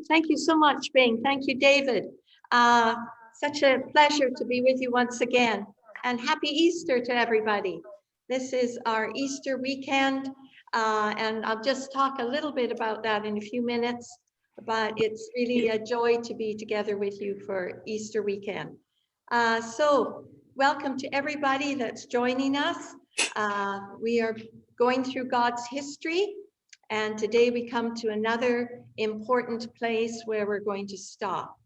Thank you so much, Bing. Thank you, David. Such a pleasure to be with you once again. And happy Easter to everybody. This is our Easter weekend, and I'll just talk a little bit about that in a few minutes, but it's really a joy to be together with you for Easter weekend. So welcome to everybody that's joining us. We are going through God's history, and today we come to another important place where we're going to stop.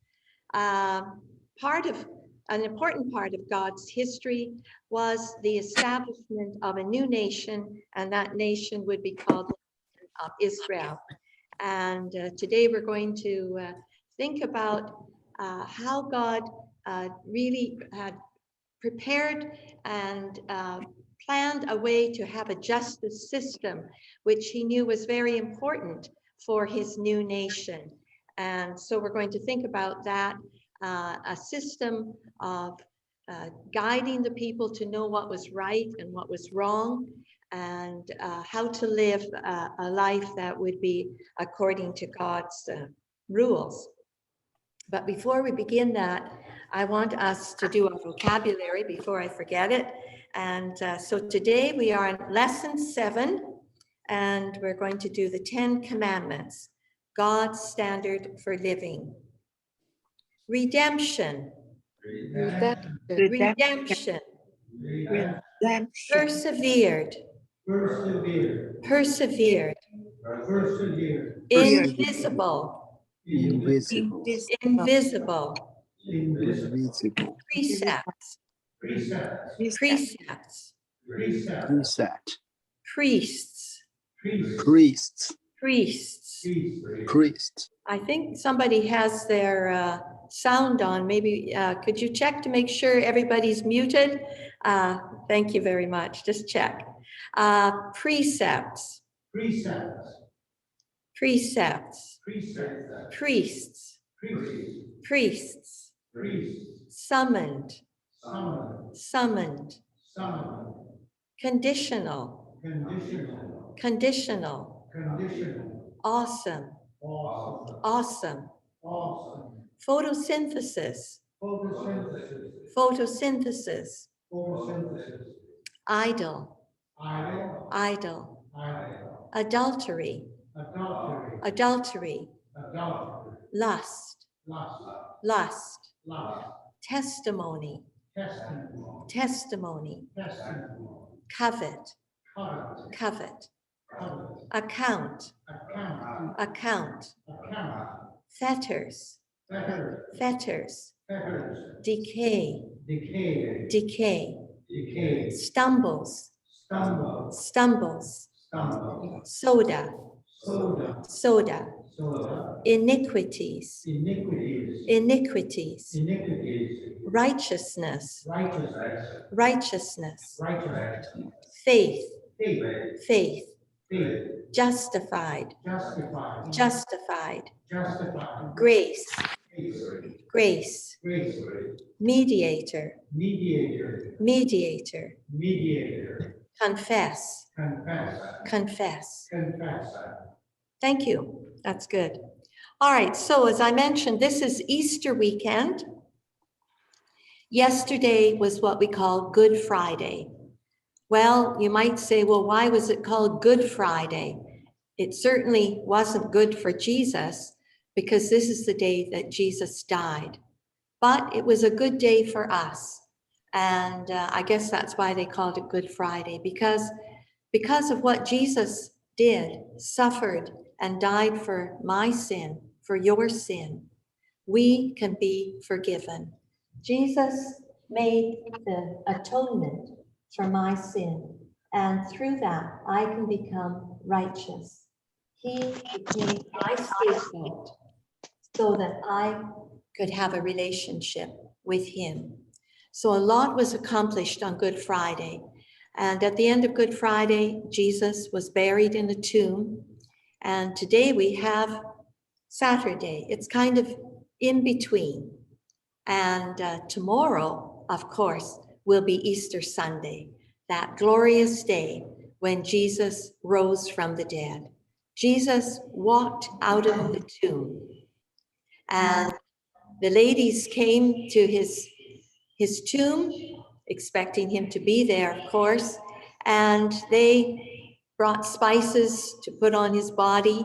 An important part of God's history was the establishment of a new nation, and that nation would be called Israel. And today we're going to think about how God really had prepared and planned a way to have a justice system, which he knew was very important for his new nation. And so we're going to think about that, a system of guiding the people to know what was right and what was wrong, and how to live a life that would be according to God's rules. But before we begin that, I want us to do a vocabulary before I forget it. And so today we are on lesson 7, and we're going to do the 10 commandments, God's standard for living. Redemption. Redemption. Persevered. Persevered. Invisible. Invisible. Precepts. Precepts. Priests. Priests. I think somebody has their sound on. Maybe could you check to make sure everybody's muted? Thank you very much. Just check. Precepts. Precepts. Priests. Summoned. Conditional. Awesome. Photosynthesis. Idle. Adultery. Lust. Testimony. Covet. Account. Fetters. Decay. Stumbles. Soda. Iniquities. Righteousness. Faith. Justified. Grace. Mediator. Confess. Thank you. That's good. All right. So as I mentioned, this is Easter weekend. Yesterday was what we call Good Friday. Well, you might say, well, why was it called Good Friday? It certainly wasn't good for Jesus, because this is the day that Jesus died. But it was a good day for us. And I guess that's why they called it Good Friday, because of what Jesus did, suffered, and died for my sin, for your sin, we can be forgiven. Jesus made the atonement for my sin, and through that, I can become righteous. He became my scapegoat so that I could have a relationship with him. So a lot was accomplished on Good Friday. And at the end of Good Friday, Jesus was buried in a tomb. And today we have Saturday. It's kind of in between. And tomorrow, of course, will be Easter Sunday, that glorious day when Jesus rose from the dead. Jesus walked out of the tomb. And the ladies came to his tomb, expecting him to be there, of course, and they brought spices to put on his body.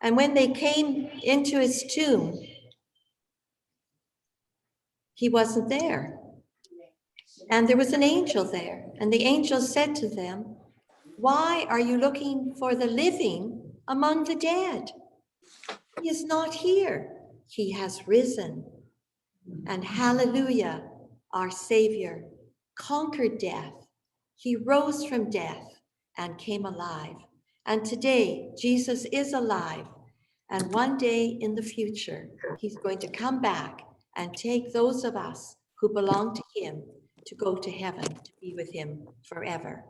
And when they came into his tomb, he wasn't there. And there was an angel there. And the angel said to them, "Why are you looking for the living among the dead? He is not here. He has risen. And hallelujah, our Savior conquered death. He rose from death and came alive. And today, Jesus is alive. And one day in the future, he's going to come back and take those of us who belong to him to go to heaven, to be with him forever."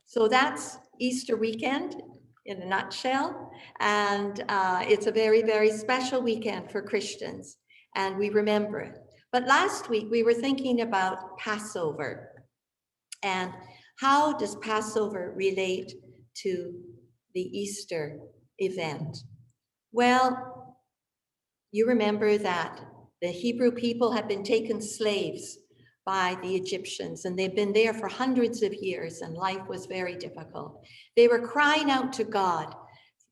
So that's Easter weekend in a nutshell. And it's a very, very special weekend for Christians, and we remember it. But last week we were thinking about Passover, and how does Passover relate to the Easter event? Well, you remember that the Hebrew people had been taken slaves by the Egyptians, and they've been there for hundreds of years, and life was very difficult. They were crying out to God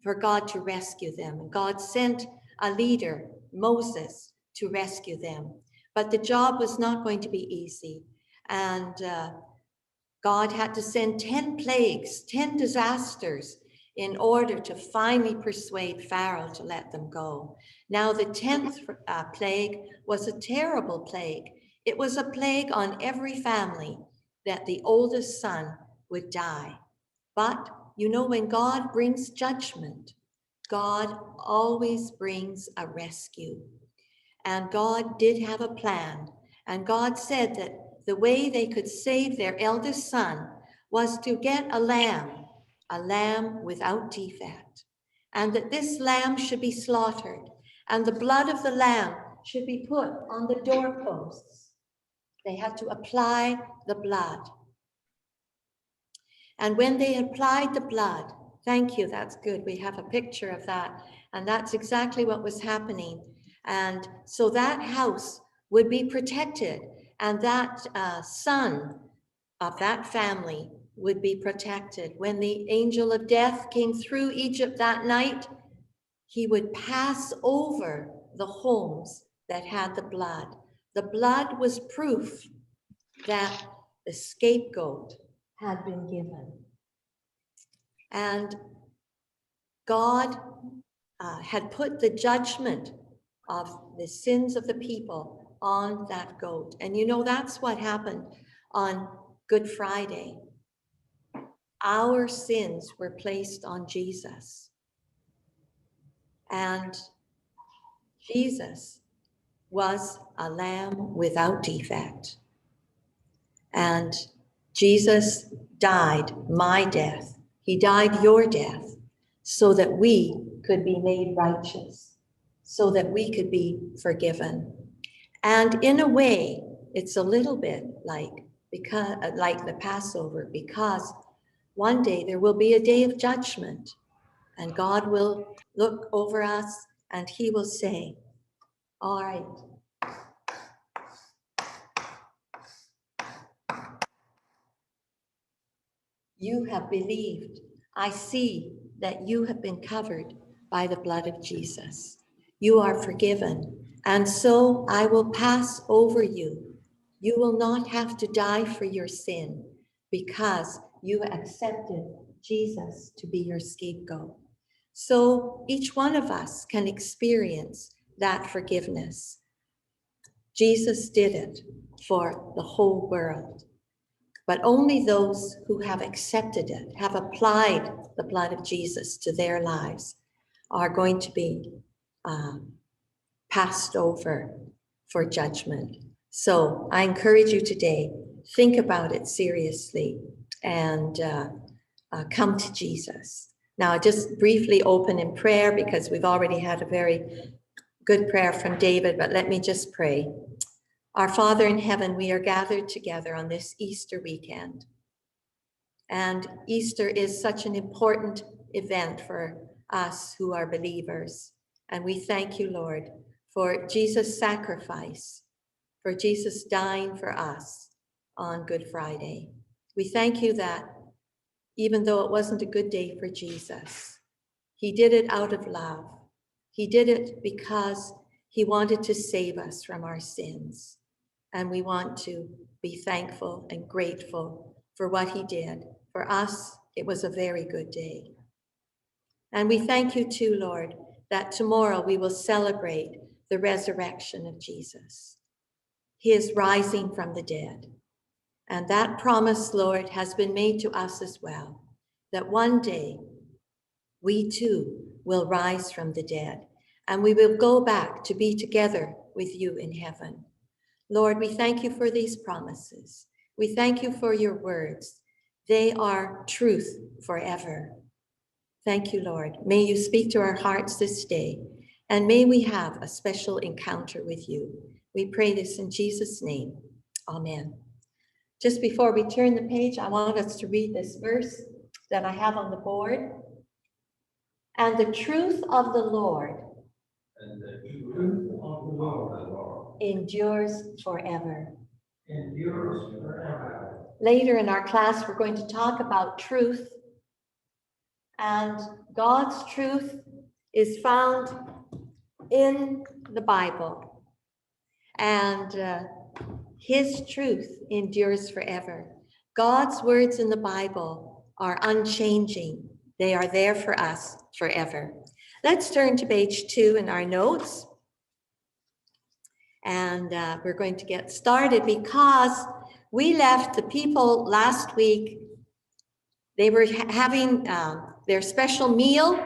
for God to rescue them, and God sent a leader, Moses, to rescue them. But the job was not going to be easy, and God had to send 10 plagues, 10 disasters, in order to finally persuade Pharaoh to let them go. Now, the 10th plague was a terrible plague. It was a plague on every family, that the oldest son would die. But you know, when God brings judgment, God always brings a rescue. And God did have a plan. And God said that the way they could save their eldest son was to get a lamb without defect. And that this lamb should be slaughtered, and the blood of the lamb should be put on the doorposts. They had to apply the blood. And when they applied the blood, thank you, that's good. We have a picture of that. And that's exactly what was happening. And so that house would be protected, and that son of that family would be protected. When the angel of death came through Egypt that night, he would pass over the homes that had the blood. The blood was proof that the scapegoat had been given. And God had put the judgment of the sins of the people on that goat. And you know, that's what happened on Good Friday. Our sins were placed on Jesus. And Jesus was a lamb without defect. And Jesus died my death. He died your death so that we could be made righteous, so that we could be forgiven. And in a way, it's a little bit like the Passover, because one day there will be a day of judgment, and God will look over us and he will say, "All right, you have believed. I see that you have been covered by the blood of Jesus. You are forgiven, and so I will pass over you. You will not have to die for your sin, because you accepted Jesus to be your scapegoat." So each one of us can experience that forgiveness. Jesus did it for the whole world. But only those who have accepted it, have applied the blood of Jesus to their lives, are going to be passed over for judgment. So I encourage you today, think about it seriously and come to Jesus. Now, I just briefly open in prayer, because we've already had a very good prayer from David, but let me just pray. Our Father in heaven, we are gathered together on this Easter weekend. And Easter is such an important event for us who are believers. And we thank you, Lord, for Jesus' sacrifice, for Jesus dying for us on Good Friday. We thank you that even though it wasn't a good day for Jesus, he did it out of love. He did it because he wanted to save us from our sins. And we want to be thankful and grateful for what he did. For us, it was a very good day. And we thank you too, Lord, that tomorrow we will celebrate the resurrection of Jesus, his rising from the dead. And that promise, Lord, has been made to us as well, that one day we too will rise from the dead and we will go back to be together with you in heaven. Lord, we thank you for these promises. We thank you for your words. They are truth forever. Thank you, Lord. May you speak to our hearts this day, and may we have a special encounter with you. We pray this in Jesus' name. Amen. Just before we turn the page, I want us to read this verse that I have on the board. And the truth of the Lord endures forever. Later in our class, we're going to talk about truth. And God's truth is found in the Bible. And his truth endures forever. God's words in the Bible are unchanging. They are there for us forever. Let's turn to page 2 in our notes. And we're going to get started because we left the people last week. They were having their special meal.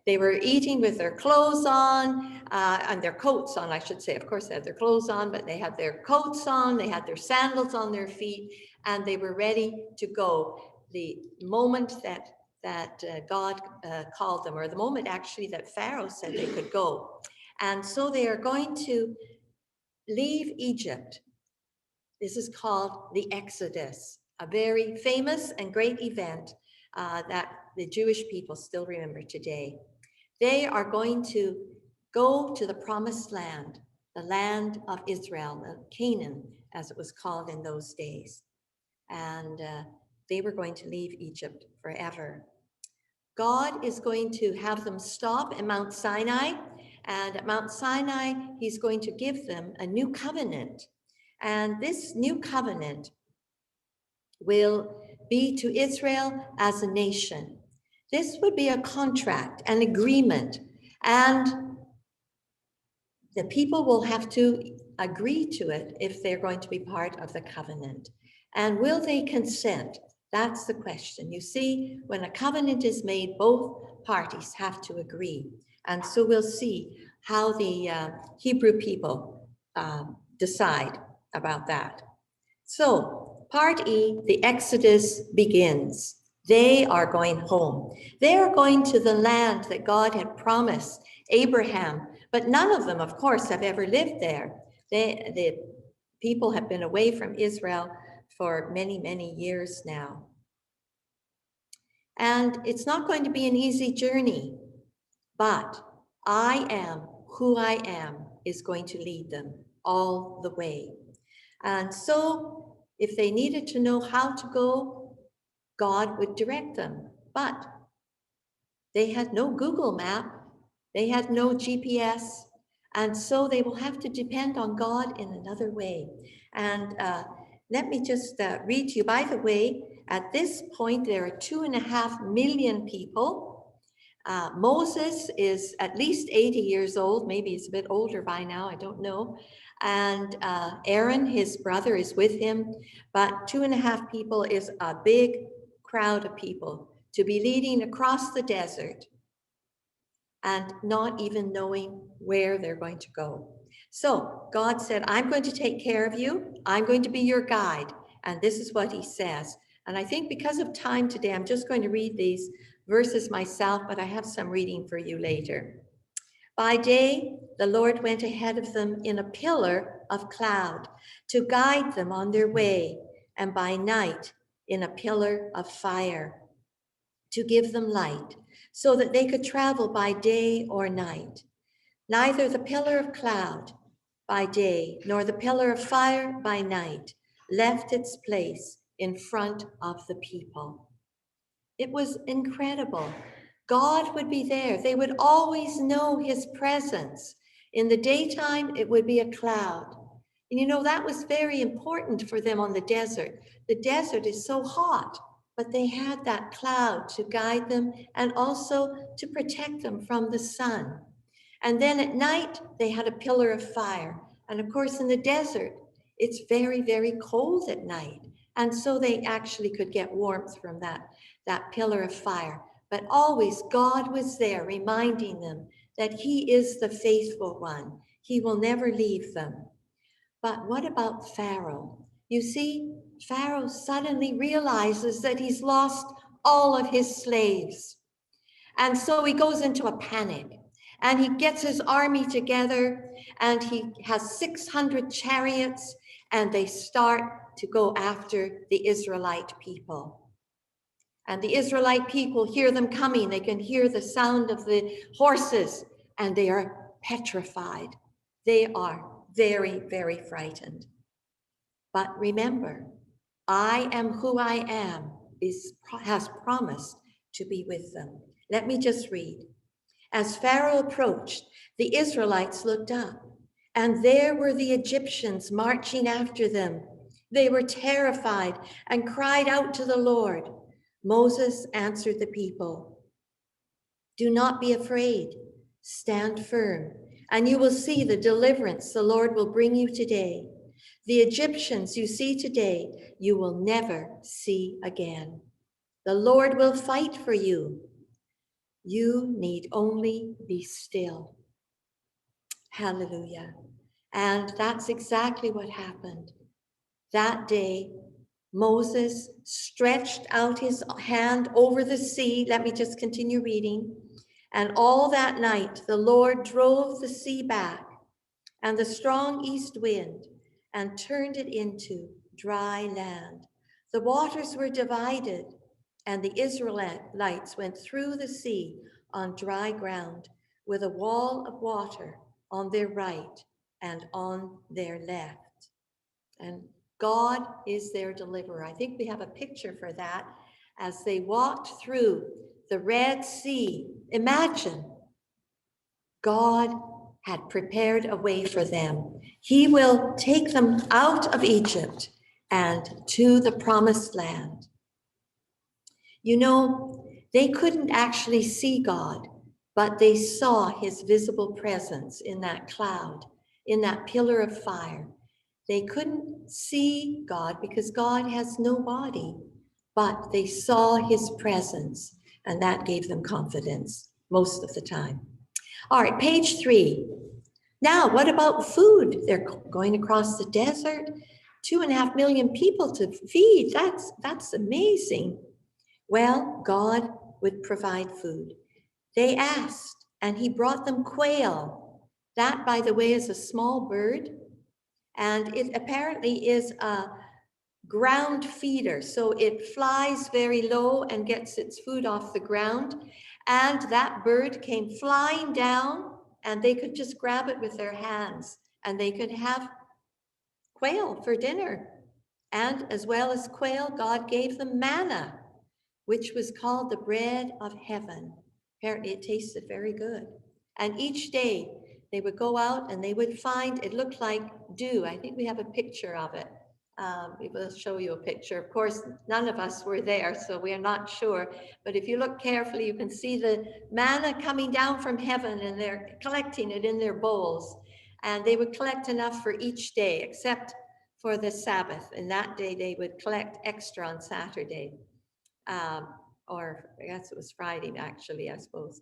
They were eating with their clothes on, and their coats on, I should say. Of course, they had their clothes on, but they had their coats on, they had their sandals on their feet, and they were ready to go. The moment that God called them, or the moment actually that Pharaoh said they could go. And so they are going to leave Egypt. This is called the Exodus, a very famous and great event that the Jewish people still remember today. They are going to go to the promised land, the land of Israel, Canaan, as it was called in those days. And they were going to leave Egypt forever. God is going to have them stop at Mount Sinai. And at Mount Sinai, he's going to give them a new covenant. And this new covenant will be to Israel as a nation. This would be a contract, an agreement, and the people will have to agree to it if they're going to be part of the covenant. And will they consent? That's the question. You see, when a covenant is made, both parties have to agree. And so we'll see how the Hebrew people decide about that. So, part E, the Exodus begins. They are going home. They are going to the land that God had promised Abraham, but none of them, of course, have ever lived there. The people have been away from Israel for many, many years now. And it's not going to be an easy journey, but I am who I am is going to lead them all the way. And so if they needed to know how to go, God would direct them. But they had no Google map, they had no GPS, and so they will have to depend on God in another way. And let me just read to you. By the way, at this point, there are 2.5 million people. Moses is at least 80 years old. Maybe he's a bit older by now, I don't know. And Aaron, his brother, is with him. But 2.5 people is a big crowd of people to be leading across the desert and not even knowing where they're going to go. So God said, I'm going to take care of you. I'm going to be your guide. And this is what he says. And I think because of time today, I'm just going to read these verses myself, but I have some reading for you later. By day, the Lord went ahead of them in a pillar of cloud to guide them on their way, and by night in a pillar of fire to give them light, so that they could travel by day or night. Neither the pillar of cloud by day, nor the pillar of fire by night left its place in front of the people. It was incredible. God would be there. They would always know his presence. In the daytime, it would be a cloud. And you know, that was very important for them on the desert. The desert is so hot, but they had that cloud to guide them and also to protect them from the sun. And then at night, they had a pillar of fire. And of course, in the desert, it's very, very cold at night. And so they actually could get warmth from that pillar of fire. But always God was there reminding them that he is the faithful one. He will never leave them. But what about Pharaoh? You see, Pharaoh suddenly realizes that he's lost all of his slaves. And so he goes into a panic and he gets his army together and he has 600 chariots and they start to go after the Israelite people. And the Israelite people hear them coming. They can hear the sound of the horses and they are petrified. They are very, very frightened. But remember, I am who I am has promised to be with them. Let me just read. As Pharaoh approached, the Israelites looked up, and there were the Egyptians marching after them. They were terrified and cried out to the Lord. Moses answered the people, "Do not be afraid. Stand firm, and you will see the deliverance the Lord will bring you today. The Egyptians you see today, you will never see again. The Lord will fight for you. You need only be still." Hallelujah. And that's exactly what happened. That day, Moses stretched out his hand over the sea. Let me just continue reading. And all that night, the Lord drove the sea back and the strong east wind and turned it into dry land. The waters were divided, and the Israelites went through the sea on dry ground with a wall of water on their right and on their left. And God is their deliverer. I think we have a picture for that as they walked through the Red Sea. Imagine God had prepared a way for them. He will take them out of Egypt and to the promised land. You know, they couldn't actually see God, but they saw his visible presence in that cloud, in that pillar of fire. They couldn't see God because God has no body, but they saw his presence, and that gave them confidence most of the time. All right, page 3. Now, what about food? They're going across the desert, 2.5 million people to feed. That's amazing. Well, God would provide food. They asked, and he brought them quail. That, by the way, is a small bird, and it apparently is a ground feeder. So it flies very low and gets its food off the ground. And that bird came flying down, and they could just grab it with their hands, and they could have quail for dinner. And as well as quail, God gave them manna, which was called the bread of heaven. Apparently it tasted very good. And each day they would go out and they would find, it looked like dew. I think we have a picture of it. We will show you a picture. Of course, none of us were there, so we are not sure. But if you look carefully, you can see the manna coming down from heaven, and they're collecting it in their bowls. And they would collect enough for each day, except for the Sabbath. And that day they would collect extra on Saturday. Or I guess it was Friday, actually, I suppose.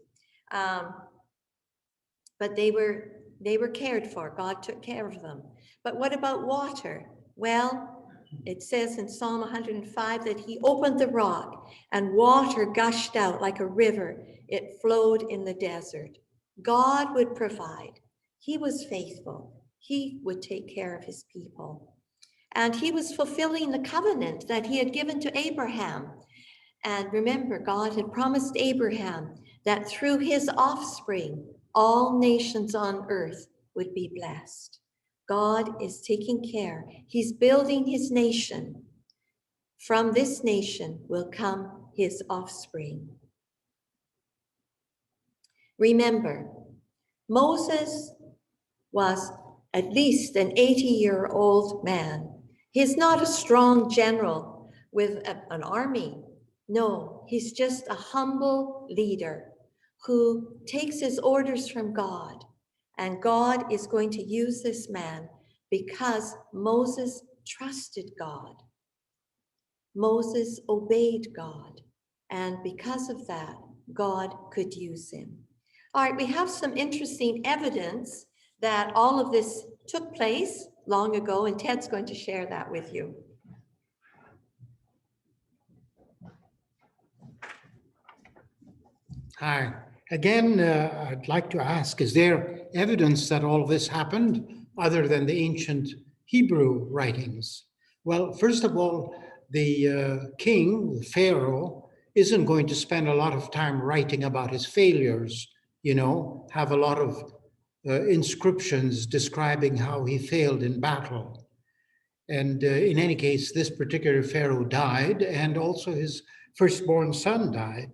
But they were cared for. God took care of them. But what about water? Well, it says in Psalm 105 that he opened the rock and water gushed out like a river. It flowed in the desert. God would provide. He was faithful. He would take care of his people. And he was fulfilling the covenant that he had given to Abraham. And remember, God had promised Abraham that through his offspring, all nations on earth would be blessed. God is taking care. He's building his nation. From this nation will come his offspring. Remember, Moses was at least an 80-year-old man. He's not a strong general with an army. No, he's just a humble leader who takes his orders from God. And God is going to use this man because Moses trusted God. Moses obeyed God. And because of that, God could use him. All right, we have some interesting evidence that all of this took place long ago, and Ted's going to share that with you. Hi. Again, I'd like to ask, is there evidence that all of this happened other than the ancient Hebrew writings? Well, first of all, the king, the Pharaoh, isn't going to spend a lot of time writing about his failures, have a lot of inscriptions describing how he failed in battle. And in any case, this particular Pharaoh died, and also his firstborn son died.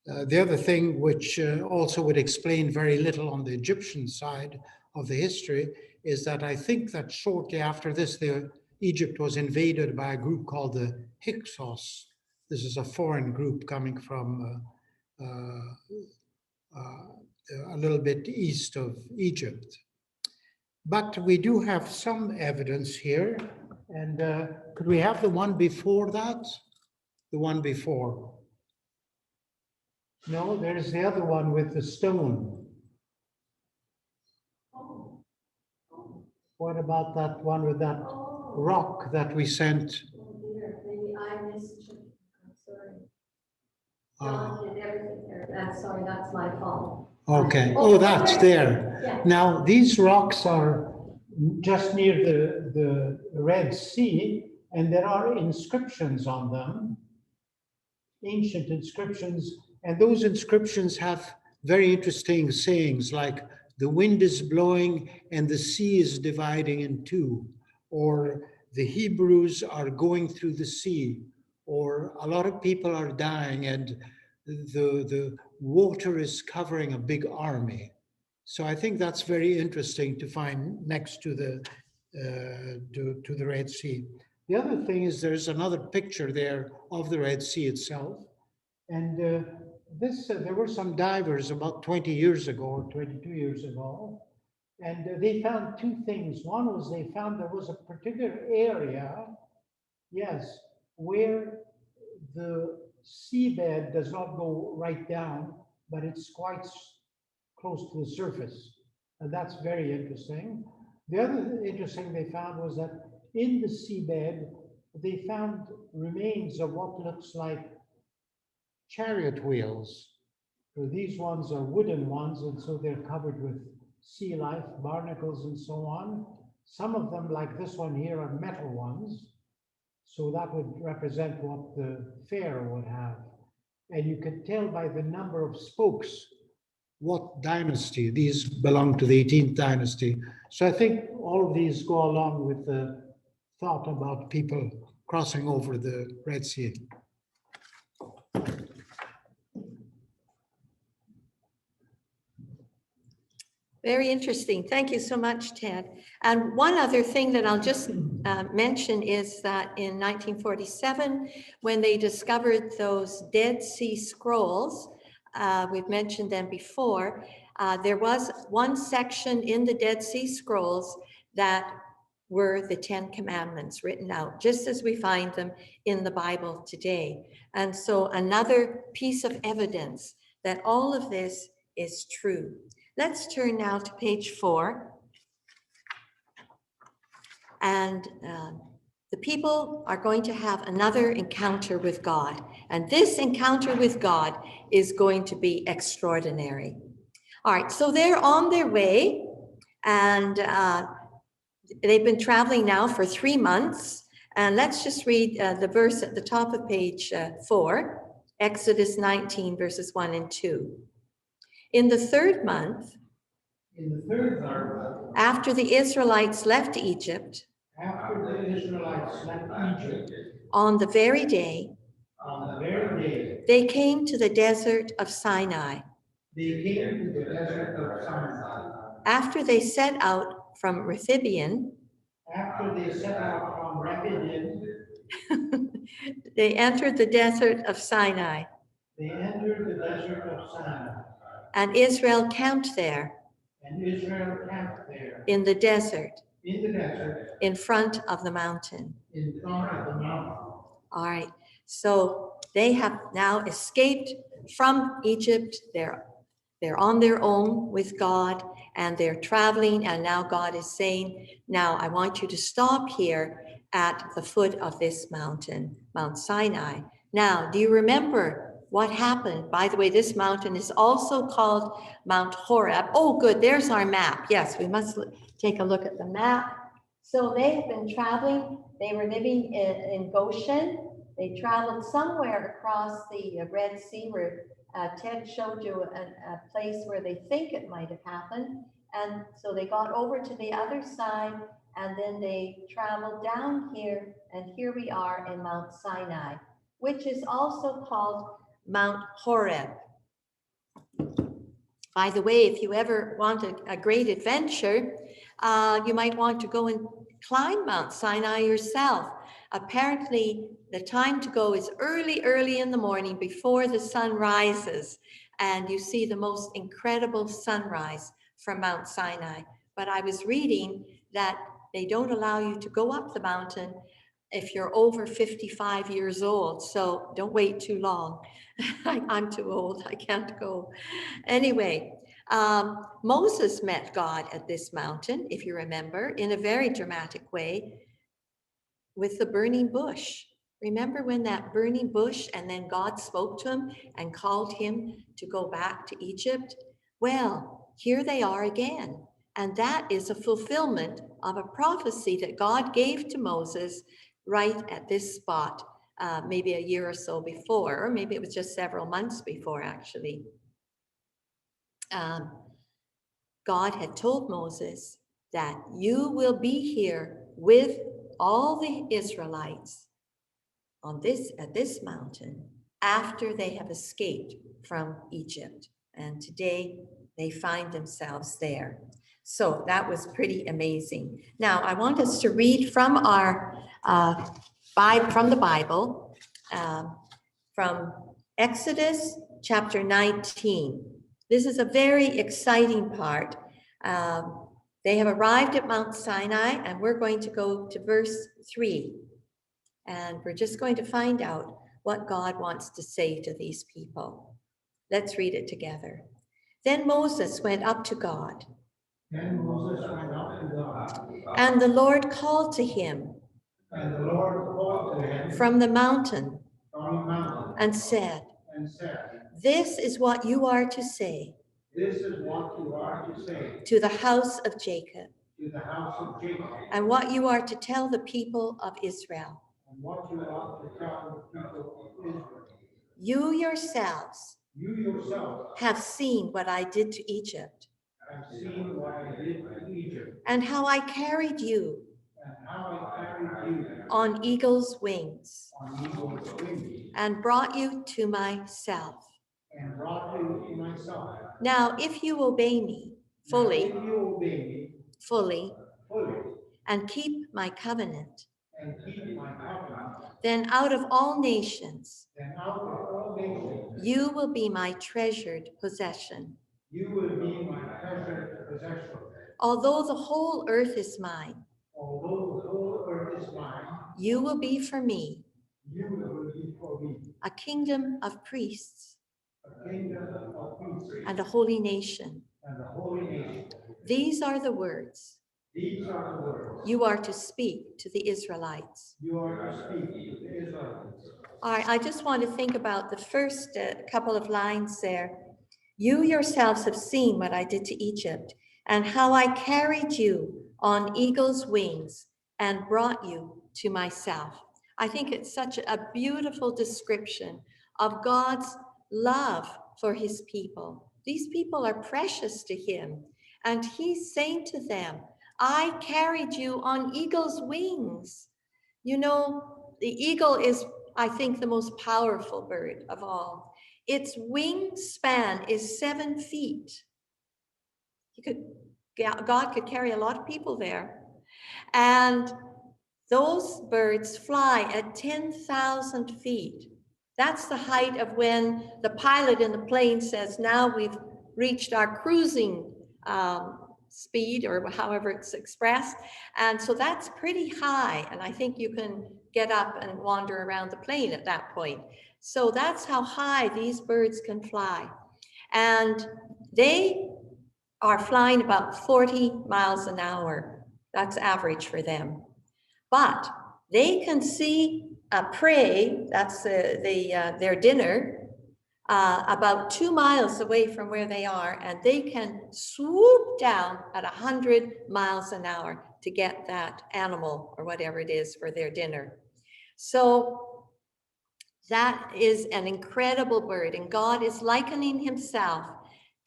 The other thing, which also would explain very little on the Egyptian side of the history, is that I think that shortly after this, Egypt was invaded by a group called the Hyksos. This is a foreign group coming from a little bit east of Egypt. But we do have some evidence here. And could we have the one before that? The one before. No, there's the other one with the stone. What about that one with that rock that we sent? Oh dear, maybe I missed it. I'm sorry. John did everything there. I'm sorry, that's my fault. Okay. Oh, that's there. Yeah. Now, these rocks are just near the Red Sea, and there are inscriptions on them, ancient inscriptions. And those inscriptions have very interesting sayings like, the wind is blowing and the sea is dividing in two, or the Hebrews are going through the sea, or a lot of people are dying and the water is covering a big army. So I think that's very interesting to find next to the Red Sea. The other thing is there's another picture there of the Red Sea itself. And there were some divers about 20 years ago, or 22 years ago, and they found two things. One was they found there was a particular area, yes, where the seabed does not go right down, but it's quite close to the surface. And that's very interesting. The other interesting they found was that in the seabed, they found remains of what looks like chariot wheels. So these ones are wooden ones, and so they're covered with sea life, barnacles, and so on. Some of them, like this one here, are metal ones. So that would represent what the Pharaoh would have. And you can tell by the number of spokes what dynasty. These belong to the 18th dynasty. So I think all of these go along with the thought about people crossing over the Red Sea. Very interesting. Thank you so much, Ted. And one other thing that I'll just mention is that in 1947, when they discovered those Dead Sea Scrolls, we've mentioned them before, there was one section in the Dead Sea Scrolls that were the 10 Commandments written out, just as we find them in the Bible today. And so another piece of evidence that all of this is true. Let's turn now to page 4. And the people are going to have another encounter with God. And this encounter with God is going to be extraordinary. All right, so they're on their way, and they've been traveling now for 3 months. And let's just read the verse at the top of page 4, Exodus 19, verses 1 and 2. In the third month, in the third month, after the Israelites left Egypt, after the Israelites left Egypt, on the very day, they came to the desert of Sinai. came to the desert of Sinai. After they set out from Rephidim, After they set out from Rephidim, they entered the desert of Sinai, they entered the desert of Sinai, and Israel camped there and Israel camped there in the desert, in front of the mountain. in front of the mountain. All right, so they have now escaped from Egypt. They're on their own with God, and they're traveling, and now God is saying, now I want you to stop here at the foot of this mountain, Mount Sinai. Now, do you remember what happened? By the way, this mountain is also called Mount Horeb. Oh, good, there's our map. Yes, we must take a look at the map. So they have been traveling. They were living in Goshen. They traveled somewhere across the Red Sea where Ted showed you a place where they think it might have happened. And so they got over to the other side, and then they traveled down here, and here we are in Mount Sinai, which is also called Mount Horeb. By the way, if you ever want a great adventure, you might want to go and climb Mount Sinai yourself. Apparently, the time to go is early in the morning before the sun rises, and you see the most incredible sunrise from Mount Sinai. But I was reading that they don't allow you to go up the mountain if you're over 55 years old, so don't wait too long. I'm too old, I can't go. Anyway, Moses met God at this mountain, if you remember, in a very dramatic way with the burning bush. Remember when that burning bush, and then God spoke to him and called him to go back to Egypt? Well, here they are again. And that is a fulfillment of a prophecy that God gave to Moses right at this spot, maybe a year or so before, or maybe it was just several months before, actually. God had told Moses that you will be here with all the Israelites at this mountain after they have escaped from Egypt. And today they find themselves there. So that was pretty amazing. Now I want us to read from our from the Bible, from Exodus chapter 19. This is a very exciting part. They have arrived at Mount Sinai, and we're going to go to verse 3. And we're just going to find out what God wants to say to these people. Let's read it together. Then Moses went up to God. And the Lord called to him from the mountain and said, this is what you are to say to the house of Jacob, and what you are to tell the people of Israel. You yourselves have seen what I did to Egypt, and how I carried you on eagle's wings, and brought you to myself. Now, if you obey me fully, and keep my covenant, then out of all nations, you will be my treasured possession. Although the whole earth is mine, you will be for me a kingdom of priests and a holy nation. These are the words you are to speak to the Israelites. All right, I just want to think about the first couple of lines there. You yourselves have seen what I did to Egypt, and how I carried you on eagle's wings and brought you to myself. I think it's such a beautiful description of God's love for his people, These people are precious to him. And he's saying to them, I carried you on eagle's wings. You know, the eagle is, I think, the most powerful bird of all. Its wingspan is 7 feet. God could carry a lot of people there. And those birds fly at 10,000 feet. That's the height of when the pilot in the plane says, now we've reached our cruising speed, or however it's expressed. And so that's pretty high. And I think you can get up and wander around the plane at that point. So that's how high these birds can fly. And they are flying about 40 miles an hour. That's average for them. But they can see a prey, that's their dinner, about 2 miles away from where they are, and they can swoop down at 100 miles an hour to get that animal or whatever it is for their dinner. So that is an incredible bird, and God is likening himself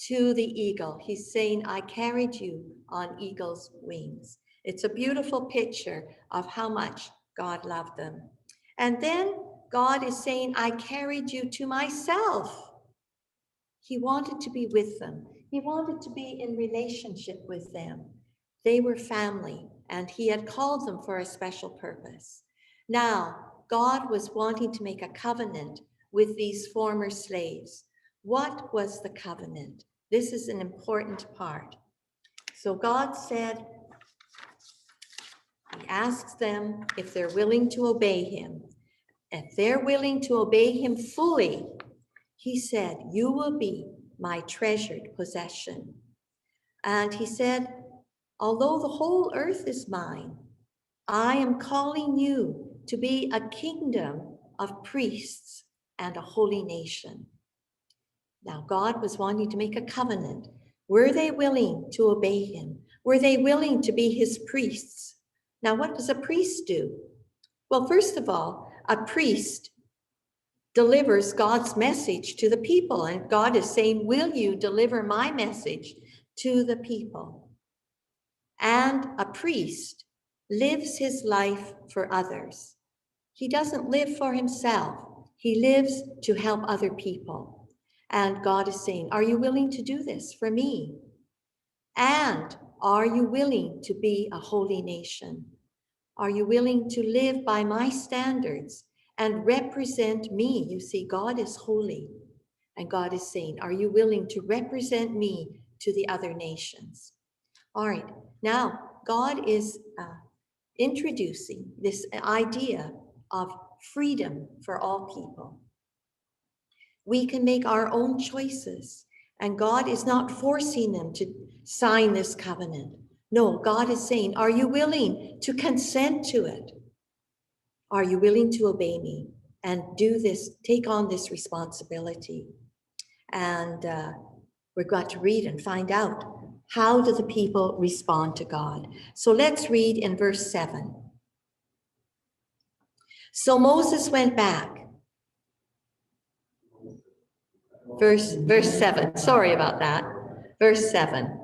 to the eagle. He's saying, I carried you on eagle's wings. It's a beautiful picture of how much God loved them. And then God is saying, I carried you to myself. He wanted to be with them. He wanted to be in relationship with them. They were family, and he had called them for a special purpose. Now, God was wanting to make a covenant with these former slaves. What was the covenant? This is an important part. So God said, he asks them if they're willing to obey him. If they're willing to obey him fully, he said, you will be my treasured possession. And he said, although the whole earth is mine, I am calling you to be a kingdom of priests and a holy nation. Now, God was wanting to make a covenant. Were they willing to obey him? Were they willing to be his priests? Now, what does a priest do? Well, first of all, a priest delivers God's message to the people. And God is saying, will you deliver my message to the people? And a priest lives his life for others. He doesn't live for himself. He lives to help other people. And God is saying, are you willing to do this for me? And are you willing to be a holy nation? Are you willing to live by my standards and represent me? You see, God is holy. And God is saying, are you willing to represent me to the other nations? All right, now God is introducing this idea of freedom for all people. We can make our own choices, and God is not forcing them to sign this covenant. No, God is saying, are you willing to consent to it? Are you willing to obey me and do this, take on this responsibility? And we've got to read and find out, how do the people respond to God? So let's read in verse 7. So Moses went back. Verse 7, sorry about that. Verse 7.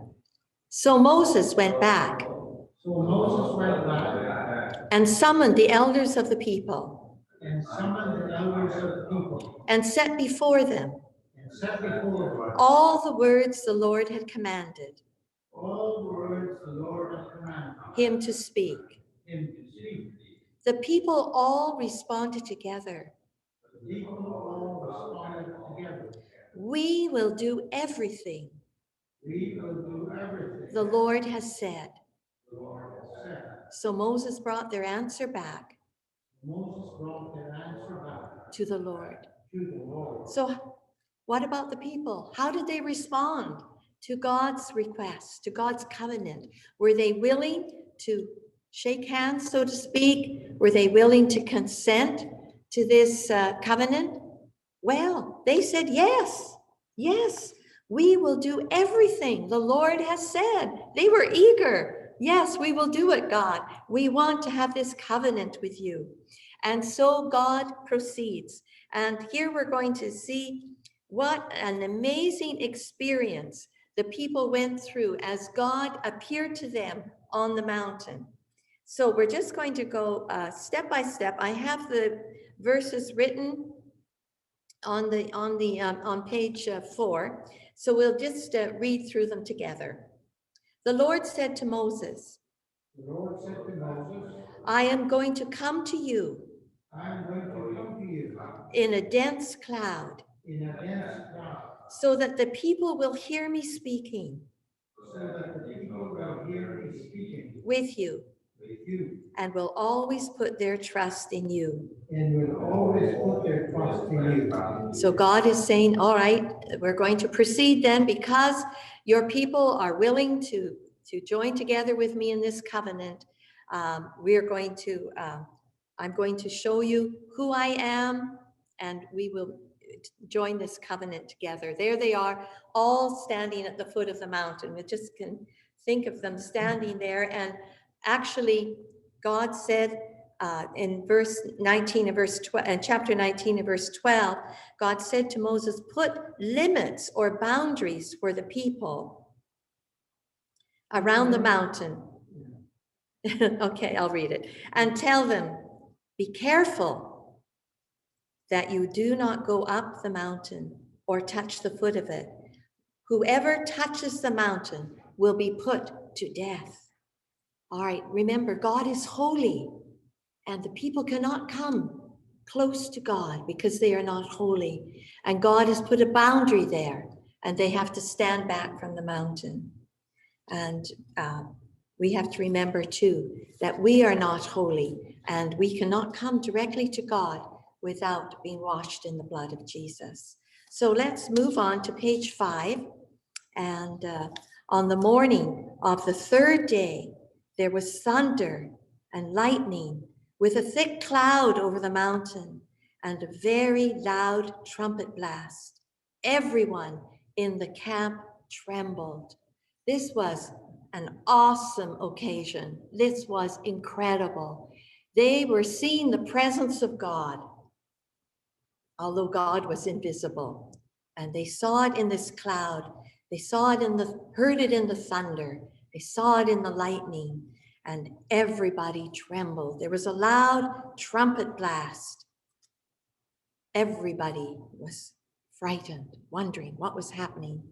So Moses went back and summoned the elders of the people and set before them all the words the Lord had commanded him to speak. The people all responded together. We will do everything the Lord has said. So Moses brought their answer back to the Lord. So what about the people? How did they respond to God's request, to God's covenant? Were they willing to shake hands, so to speak? Were they willing to consent to this covenant? Well, they said, yes, yes, we will do everything the Lord has said. They were eager. Yes, we will do it, God. We want to have this covenant with you. And so God proceeds. And here we're going to see What an amazing experience the people went through as God appeared to them on the mountain. So we're just going to go step by step. I have the verses written on page 4. So we'll just read through them together. The Lord said to Moses, I am going to come to you in a dense cloud, so that the people will hear me speaking with you, and will always put their trust in you. So God is saying, all right, we're going to proceed then, because your people are willing to join together with me in this covenant. I'm going to show you who I am, and we will join this covenant together. There they are, all standing at the foot of the mountain. We just can think of them standing there. And actually, God said in verse 19 and verse 12, and chapter 19 and verse 12, God said to Moses, put limits or boundaries for the people around the mountain. Okay, I'll read it. And tell them, be careful that you do not go up the mountain or touch the foot of it. Whoever touches the mountain will be put to death. All right, remember, God is holy, and the people cannot come close to God because they are not holy. And God has put a boundary there, and they have to stand back from the mountain. And we have to remember too that we are not holy, and we cannot come directly to God without being washed in the blood of Jesus. So let's move on to page 5. And on the morning of the 3rd day, there was thunder and lightning with a thick cloud over the mountain and a very loud trumpet blast. Everyone in the camp trembled. This was an awesome occasion. This was incredible. They were seeing the presence of God, although God was invisible. And they saw it in this cloud. They saw it heard it in the thunder. They saw it in the lightning, and everybody trembled. There was a loud trumpet blast. Everybody was frightened, wondering what was happening.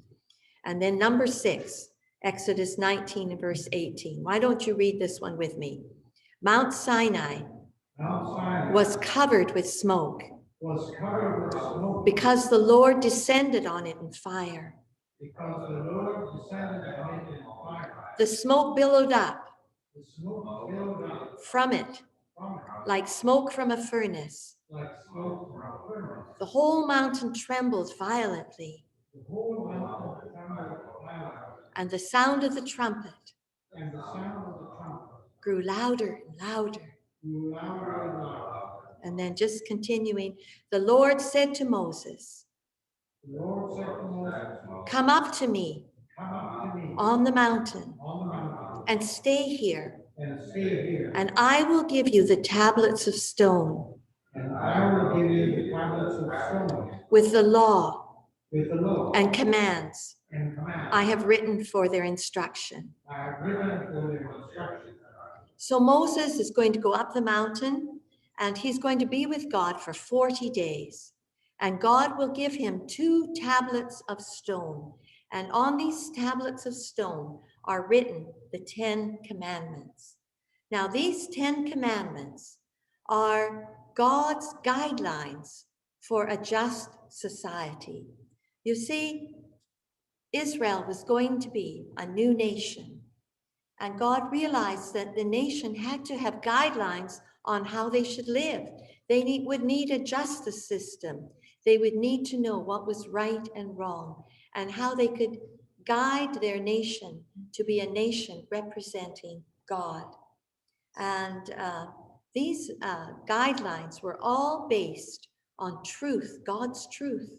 And then number 6, Exodus 19 and verse 18. Why don't you read this one with me? Mount Sinai was covered with smoke because the Lord descended on it in fire. The smoke billowed up from it like smoke from a furnace. The whole mountain trembled violently, and the sound of the trumpet grew louder and louder. And then just continuing, the Lord said to Moses, come up to me on the mountain and stay here, and I will give you the tablets of stone with the law and commands I have written for their instruction. So Moses is going to go up the mountain, and he's going to be with God for 40 days. And God will give him 2 tablets of stone. And on these tablets of stone are written the 10 commandments. Now, these 10 commandments are God's guidelines for a just society. You see, Israel was going to be a new nation. And God realized that the nation had to have guidelines on how they should live. They would need a justice system. They would need to know what was right and wrong, and how they could guide their nation to be a nation representing God. And these guidelines were all based on truth, God's truth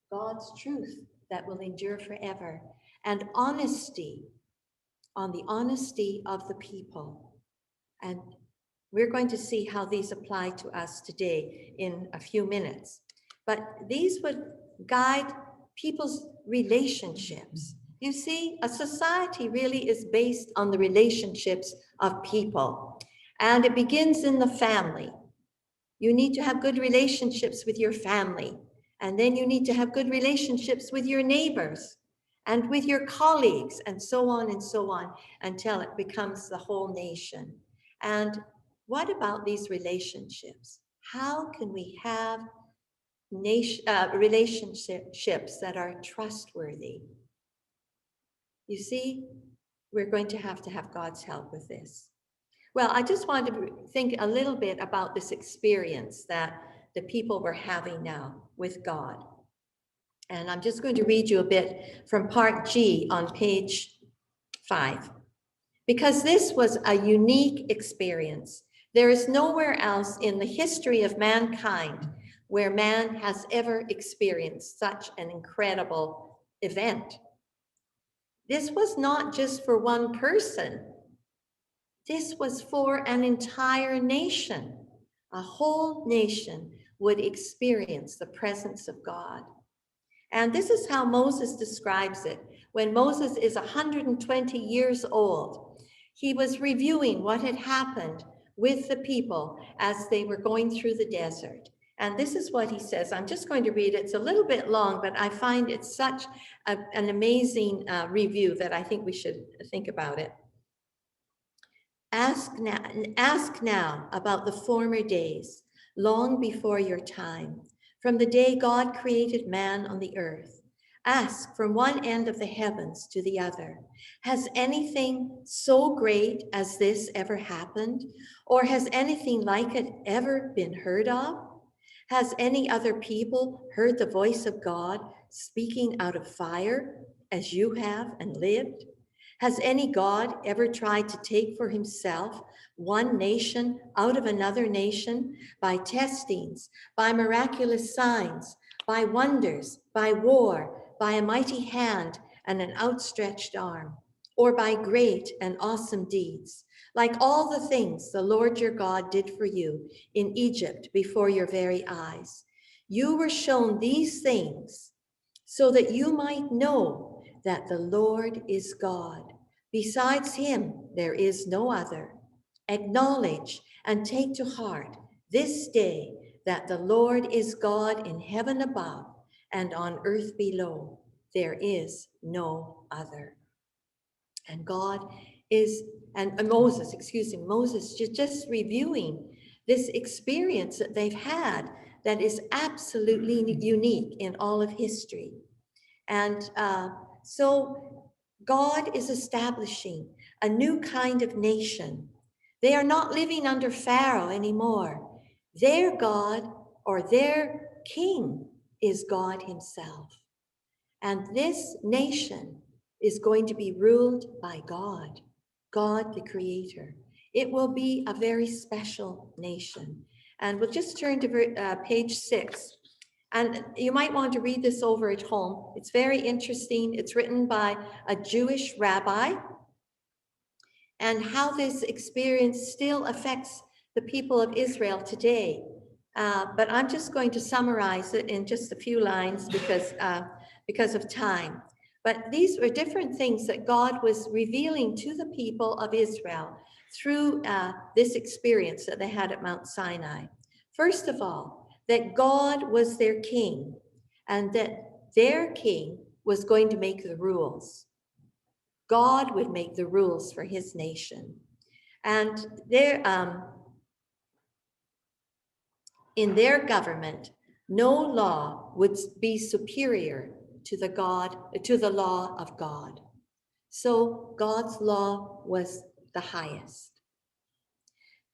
that will endure forever, and honesty, on the honesty of the people. And we're going to see how these apply to us today in a few minutes. But these would guide people's relationships. You see, a society really is based on the relationships of people, and it begins in the family. You need to have good relationships with your family, and then you need to have good relationships with your neighbors and with your colleagues, and so on, until it becomes the whole nation. And what about these relationships? How can we have relationships that are trustworthy? You see, we're going to have God's help with this. Well, I just wanted to think a little bit about this experience that the people were having now with God. And I'm just going to read you a bit from part G on page 5, because this was a unique experience. There is nowhere else in the history of mankind where man has ever experienced such an incredible event. This was not just for one person. This was for an entire nation. A whole nation would experience the presence of God. And this is how Moses describes it. When Moses is 120 years old, he was reviewing what had happened with the people as they were going through the desert. And this is what he says. I'm just going to read it. It's a little bit long, but I find it such an amazing review that I think we should think about it. Ask now about the former days, long before your time, from the day God created man on the earth. Ask from one end of the heavens to the other. Has anything so great as this ever happened? Or has anything like it ever been heard of? Has any other people heard the voice of God speaking out of fire as you have and lived? Has any God ever tried to take for himself one nation out of another nation by testings, by miraculous signs, by wonders, by war, by a mighty hand and an outstretched arm, or by great and awesome deeds, like all the things the Lord your God did for you in Egypt before your very eyes? You were shown these things so that you might know that the Lord is God. Besides him, there is no other. Acknowledge and take to heart this day that the Lord is God in heaven above and on earth below. There is no other. And Moses just reviewing this experience that they've had that is absolutely unique in all of history. And so God is establishing a new kind of nation. They are not living under Pharaoh anymore. Their God or their king is God himself. And this nation is going to be ruled by God, God the Creator. It will be a very special nation. And we'll just turn to page 6. And you might want to read this over at home. It's very interesting. It's written by a Jewish rabbi, and how this experience still affects the people of Israel today. But I'm just going to summarize it in just a few lines because of time. But these were different things that God was revealing to the people of Israel through this experience that they had at Mount Sinai. First of all, that God was their king, and that their king was going to make the rules. God would make the rules for his nation. And in their government, no law would be superior to the law of God. So God's law was the highest.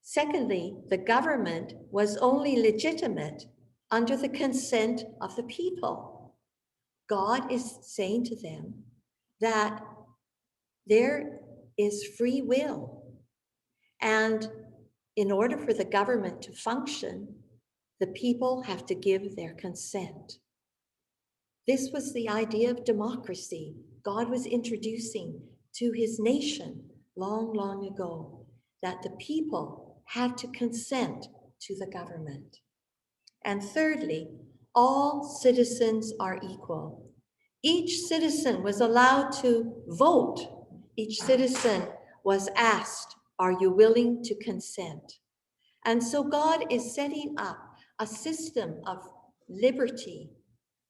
Secondly, the government was only legitimate under the consent of the people. God is saying to them that there is free will. And in order for the government to function, the people have to give their consent. This was the idea of democracy God was introducing to his nation long, long ago, that the people had to consent to the government. And thirdly, all citizens are equal. Each citizen was allowed to vote. Each citizen was asked, are you willing to consent? And so God is setting up a system of liberty,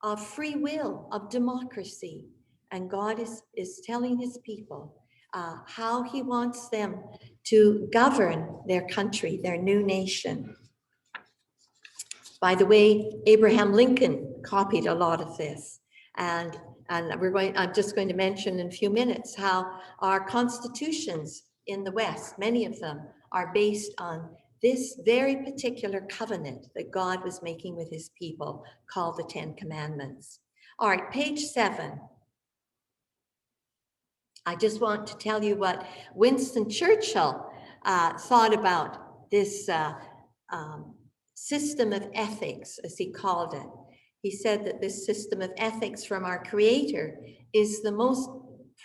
of free will, of democracy. And God is telling his people how he wants them to govern their country, their new nation. By the way, Abraham Lincoln copied a lot of this. And I'm just going to mention in a few minutes how our constitutions in the West, many of them, are based on this very particular covenant that God was making with his people, called the Ten Commandments. All right, page 7. I just want to tell you what Winston Churchill thought about this system of ethics, as he called it. He said that this system of ethics from our Creator is the most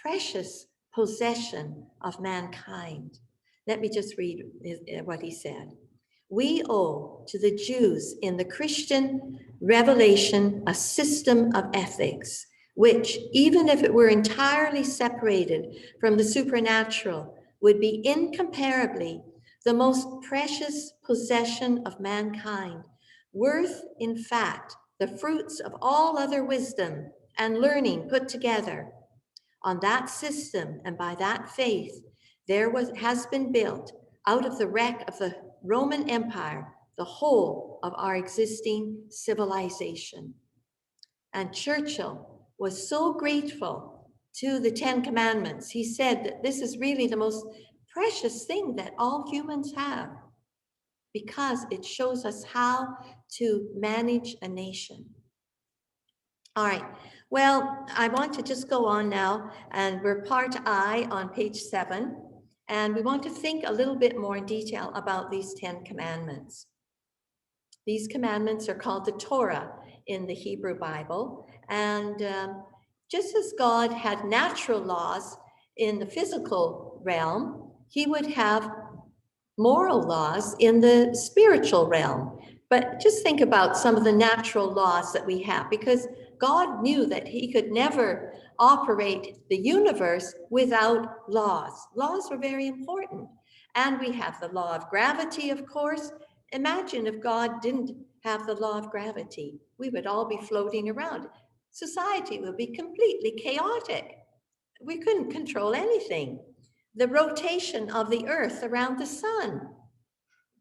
precious possession of mankind. Let me just read what he said. We owe to the Jews in the Christian revelation a system of ethics, which, even if it were entirely separated from the supernatural, would be incomparably the most precious possession of mankind, worth, in fact, the fruits of all other wisdom and learning put together. On that system and by that faith, has been built out of the wreck of the Roman Empire the whole of our existing civilization. And Churchill was so grateful to the Ten Commandments. He said that this is really the most precious thing that all humans have, because it shows us how to manage a nation. All right, well, I want to just go on now, and we're part I on page 7, and we want to think a little bit more in detail about these 10 commandments. These commandments are called the Torah in the Hebrew Bible, and just as God had natural laws in the physical realm, he would have moral laws in the spiritual realm. But just think about some of the natural laws that we have, because God knew that he could never operate the universe without laws. Laws were very important. And we have the law of gravity, of course. Imagine if God didn't have the law of gravity. We would all be floating around. Society would be completely chaotic. We couldn't control anything. The rotation of the earth around the sun.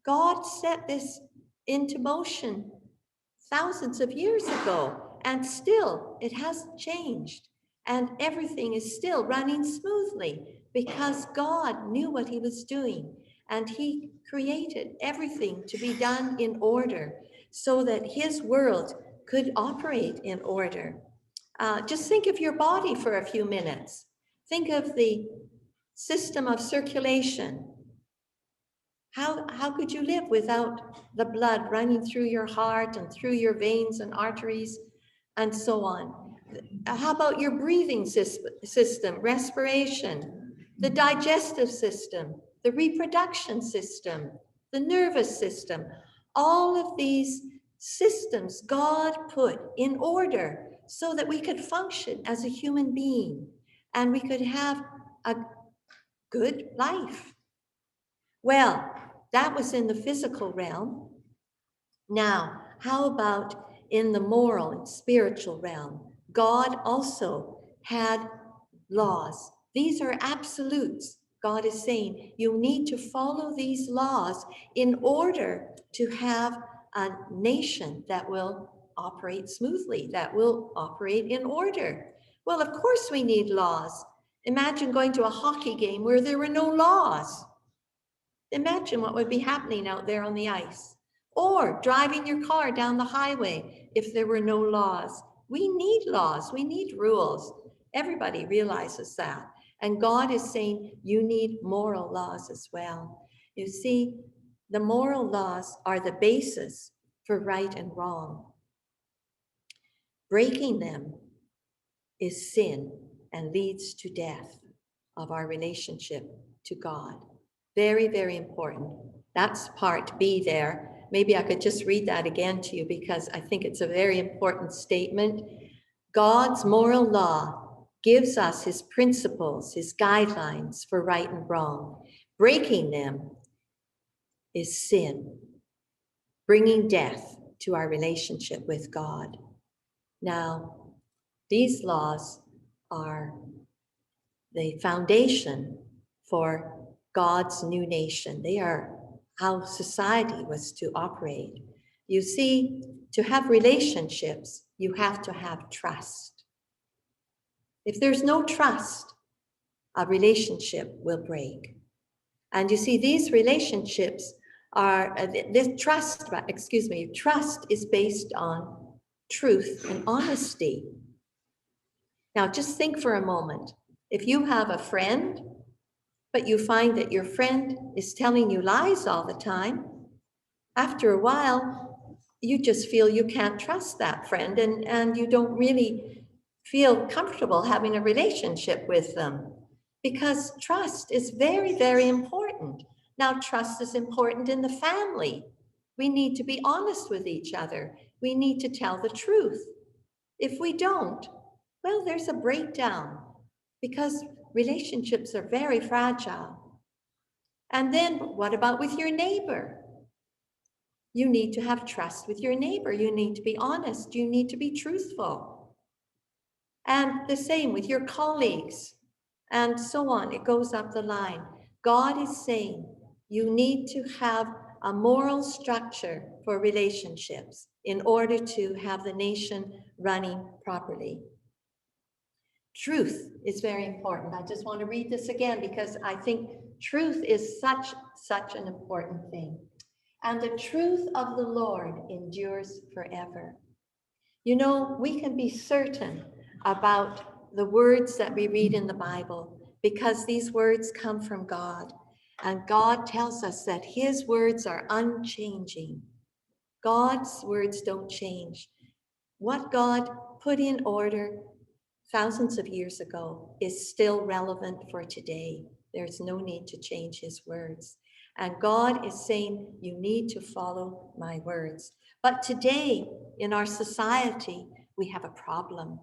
God set this into motion thousands of years ago, and still it hasn't changed. And everything is still running smoothly because God knew what he was doing, and he created everything to be done in order so that his world could operate in order. Just think of your body for a few minutes. Think of the system of circulation. How could you live without the blood running through your heart and through your veins and arteries and so on? How about your breathing system, respiration, the digestive system, the reproduction system, the nervous system? All of these systems God put in order so that we could function as a human being and we could have a good life. Well, that was in the physical realm. Now, how about in the moral and spiritual realm? God also had laws. These are absolutes. God is saying you need to follow these laws in order to have a nation that will operate smoothly, that will operate in order. Well, of course we need laws. Imagine going to a hockey game where there were no laws. Imagine what would be happening out there on the ice. Or driving your car down the highway if there were no laws. We need laws, we need rules. Everybody realizes that. And God is saying you need moral laws as well. You see, the moral laws are the basis for right and wrong. Breaking them is sin and leads to death of our relationship to God. Very, very important. That's part B there. maybe I could just read that again to you because I think it's a very important statement. God's moral law gives us his principles, his guidelines for right and wrong. Breaking them is sin, bringing death to our relationship with God. Now, these laws are the foundation for God's new nation. They are how society was to operate. You see, to have relationships, you have to have trust. If there's no trust, a relationship will break. And you see, these relationships are, trust is based on truth and honesty. Now, just think for a moment. If you have a friend, but you find that your friend is telling you lies all the time, after a while, you just feel you can't trust that friend and you don't really feel comfortable having a relationship with them because trust is very, very important. Now, trust is important in the family. We need to be honest with each other. We need to tell the truth. If we don't, well, there's a breakdown because relationships are very fragile. And then what about with your neighbor? You need to have trust with your neighbor. You need to be honest. You need to be truthful. And the same with your colleagues and so on. It goes up the line. God is saying you need to have a moral structure for relationships in order to have the nation running properly. Truth is very important. I just want to read this again because I think truth is such an important thing. And the truth of the Lord endures forever. You know, we can be certain about the words that we read in the Bible because these words come from God. And God tells us that his words are unchanging. God's words don't change. What God put in order thousands of years ago is still relevant for today. There's no need to change his words. And God is saying, you need to follow my words. But today, in our society, we have a problem.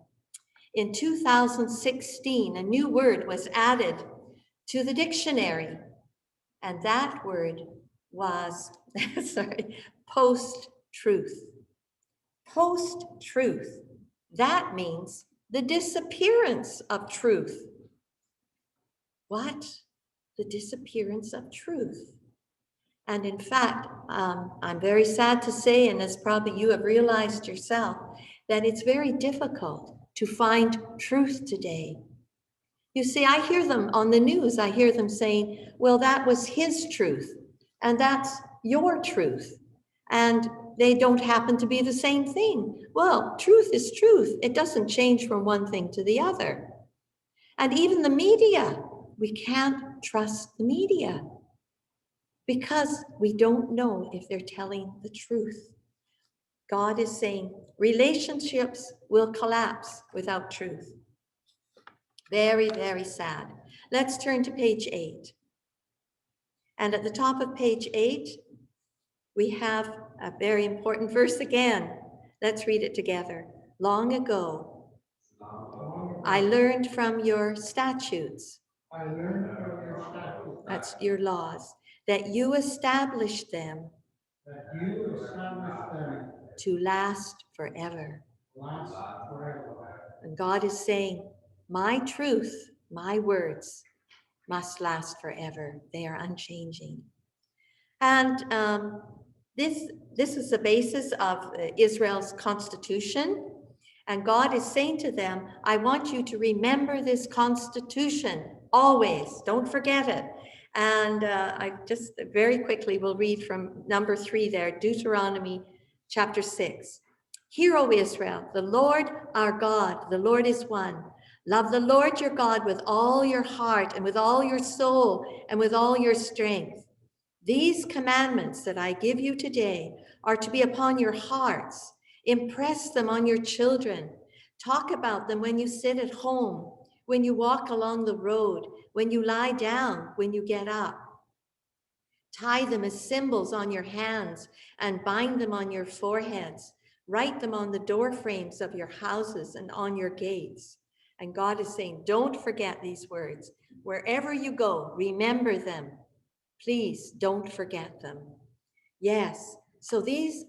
In 2016, a new word was added to the dictionary, and that word was, post-truth. Post-truth. That means the disappearance of truth. What? The disappearance of truth. And in fact, I'm very sad to say, and as probably you have realized yourself, that it's very difficult to find truth today. You see, I hear them on the news, I hear them saying, well, that was his truth, and that's your truth. And they don't happen to be the same thing. Well, truth is truth. It doesn't change from one thing to the other. And even the media, we can't trust the media because we don't know if they're telling the truth. God is saying relationships will collapse without truth. Very, very sad. Let's turn to page 8. And at the top of page 8, we have a very important verse again. Let's read it together. Long ago, I learned from your statutes. That's your laws. That you established them. To last forever. And God is saying, my truth, my words must last forever. They are unchanging. And this is the basis of Israel's constitution. And God is saying to them, I want you to remember this constitution always. Don't forget it. And I just very quickly will read from number 3 there, Deuteronomy chapter 6. Hear, O Israel, the Lord our God, the Lord is one. Love the Lord your God with all your heart and with all your soul and with all your strength. These commandments that I give you today are to be upon your hearts. Impress them on your children. Talk about them when you sit at home, when you walk along the road, when you lie down, when you get up. Tie them as symbols on your hands and bind them on your foreheads. Write them on the door frames of your houses and on your gates. And God is saying, don't forget these words. Wherever you go, remember them. Please don't forget them. Yes, so these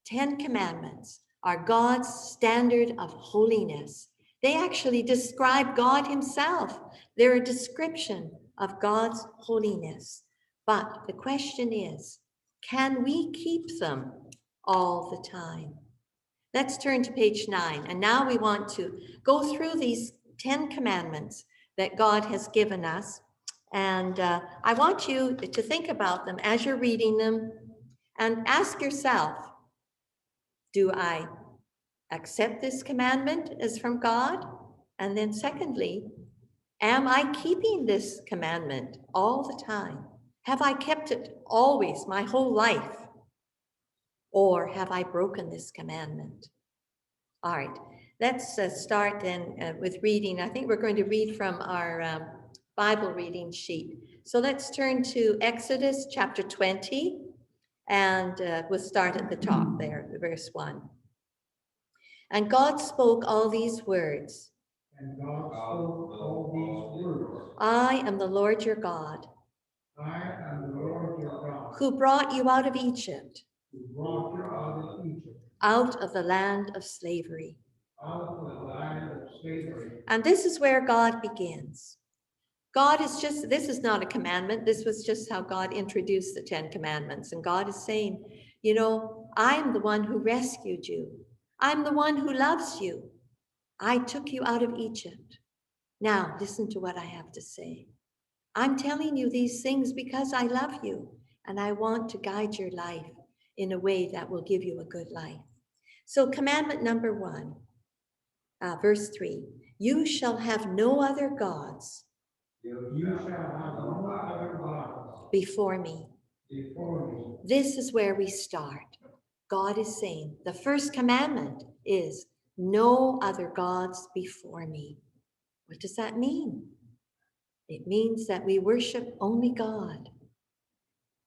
10 commandments are God's standard of holiness. They actually describe God himself. They're a description of God's holiness. But the question is, can we keep them all the time? Let's turn to page 9. And now we want to go through these 10 commandments that God has given us. And I want you to think about them as you're reading them and ask yourself, do I accept this commandment as from God? And then secondly, am I keeping this commandment all the time? Have I kept it always, my whole life? Or have I broken this commandment? All right, let's start then with reading. I think we're going to read from our Bible reading sheet. So let's turn to Exodus chapter 20, and we'll start at the top there, verse 1. And God spoke all these words. And God spoke all these words. I am the Lord your God, I am the Lord your God, who brought you out of Egypt, who brought you out of Egypt, out of the land of slavery. out of the land of slavery. And this is where God begins. God is just, this is not a commandment. This was just how God introduced the 10 commandments. And God is saying, you know, I'm the one who rescued you. I'm the one who loves you. I took you out of Egypt. Now, listen to what I have to say. I'm telling you these things because I love you and I want to guide your life in a way that will give you a good life. So commandment number 1, verse 3, you shall have no other gods You shall have no other gods before me. before me. This is where we start. God is saying the first commandment is no other gods before me. What does that mean? It means that we worship only God.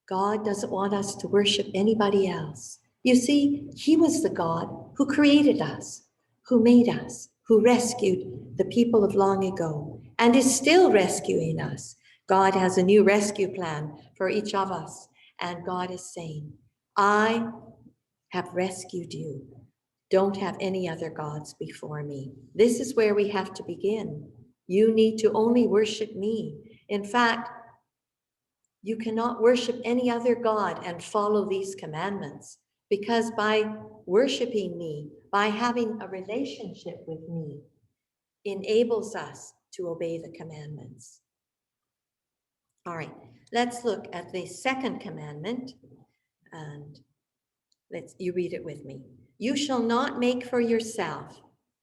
God doesn't want us to worship anybody else. You see, he was the God who created us, who made us, who rescued the people of long ago, and is still rescuing us. God has a new rescue plan for each of us, and God is saying, I have rescued you. Don't have any other gods before me. This is where we have to begin. You need to only worship me. In fact, you cannot worship any other God and follow these commandments, because by worshiping me, by having a relationship with me, enables us to obey the commandments. All right, let's look at the second commandment, and you read it with me. You shall not make for yourself.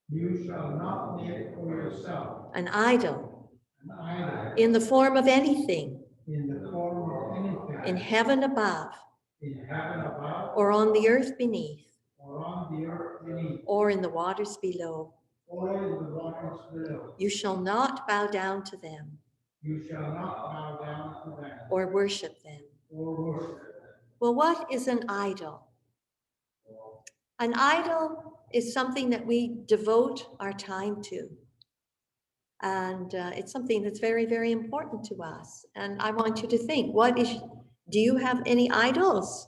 You shall not make for yourself An idol an idol in the form of anything in the form of anything in heaven above, in heaven above or on the earth beneath, or on the earth beneath or in the waters below. or in the waters below. You shall not bow down to them You shall not bow down to them or worship them. or worship them. Well, what is an idol? An idol is something that we devote our time to. And it's something that's very, very important to us. And I want you to think, do you have any idols?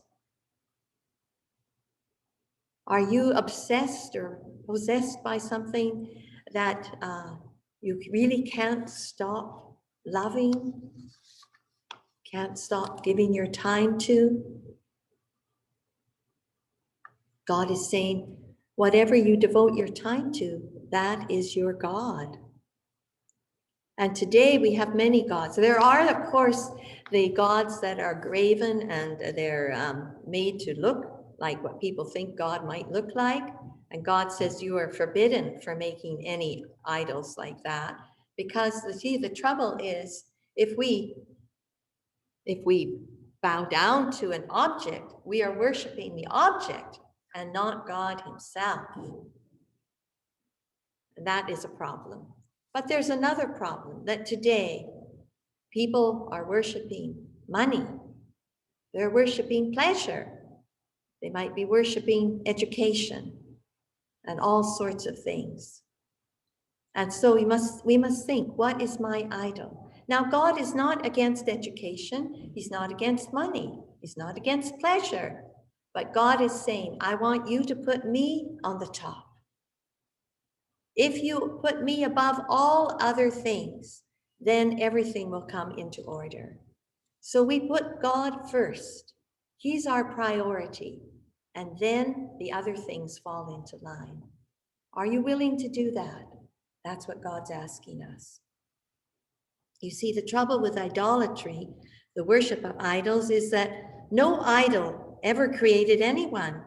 Are you obsessed or possessed by something that you really can't stop loving, can't stop giving your time to? God is saying, whatever you devote your time to, that is your God. And today we have many gods. There are, of course, the gods that are graven and they're made to look like what people think God might look like. And God says you are forbidden from making any idols like that. Because see, the trouble is if we bow down to an object, we are worshiping the object and not God himself. And that is a problem. But there's another problem, that today people are worshiping money They're worshiping pleasure. They might be worshiping education and all sorts of things. And so we must think, what is my idol? Now, God is not against education. He's not against money. He's not against pleasure. But God is saying, I want you to put me on the top. If you put me above all other things, then everything will come into order. So we put God first. He's our priority. And then the other things fall into line. Are you willing to do that? That's what God's asking us. You see, the trouble with idolatry, the worship of idols, is that no idol ever created anyone,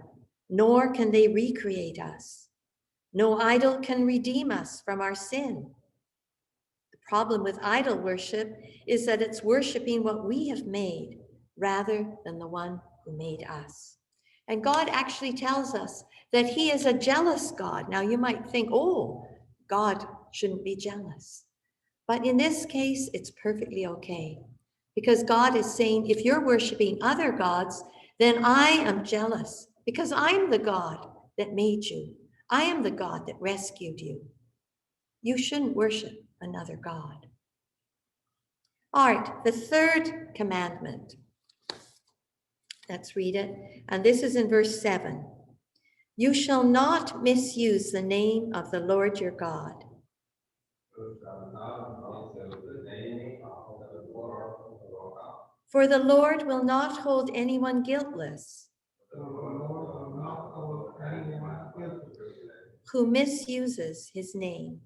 nor can they recreate us. No idol can redeem us from our sin. The problem with idol worship is that it's worshiping what we have made rather than the one who made us. And God actually tells us that he is a jealous God. Now you might think, oh, God shouldn't be jealous. But in this case, it's perfectly okay. Because God is saying, if you're worshiping other gods, then I am jealous because I'm the God that made you. I am the God that rescued you. You shouldn't worship another God. All right, the third commandment. Let's read it. And this is in verse 7. You shall not misuse the name of the Lord your God. For the Lord will not hold anyone guiltless who misuses his name.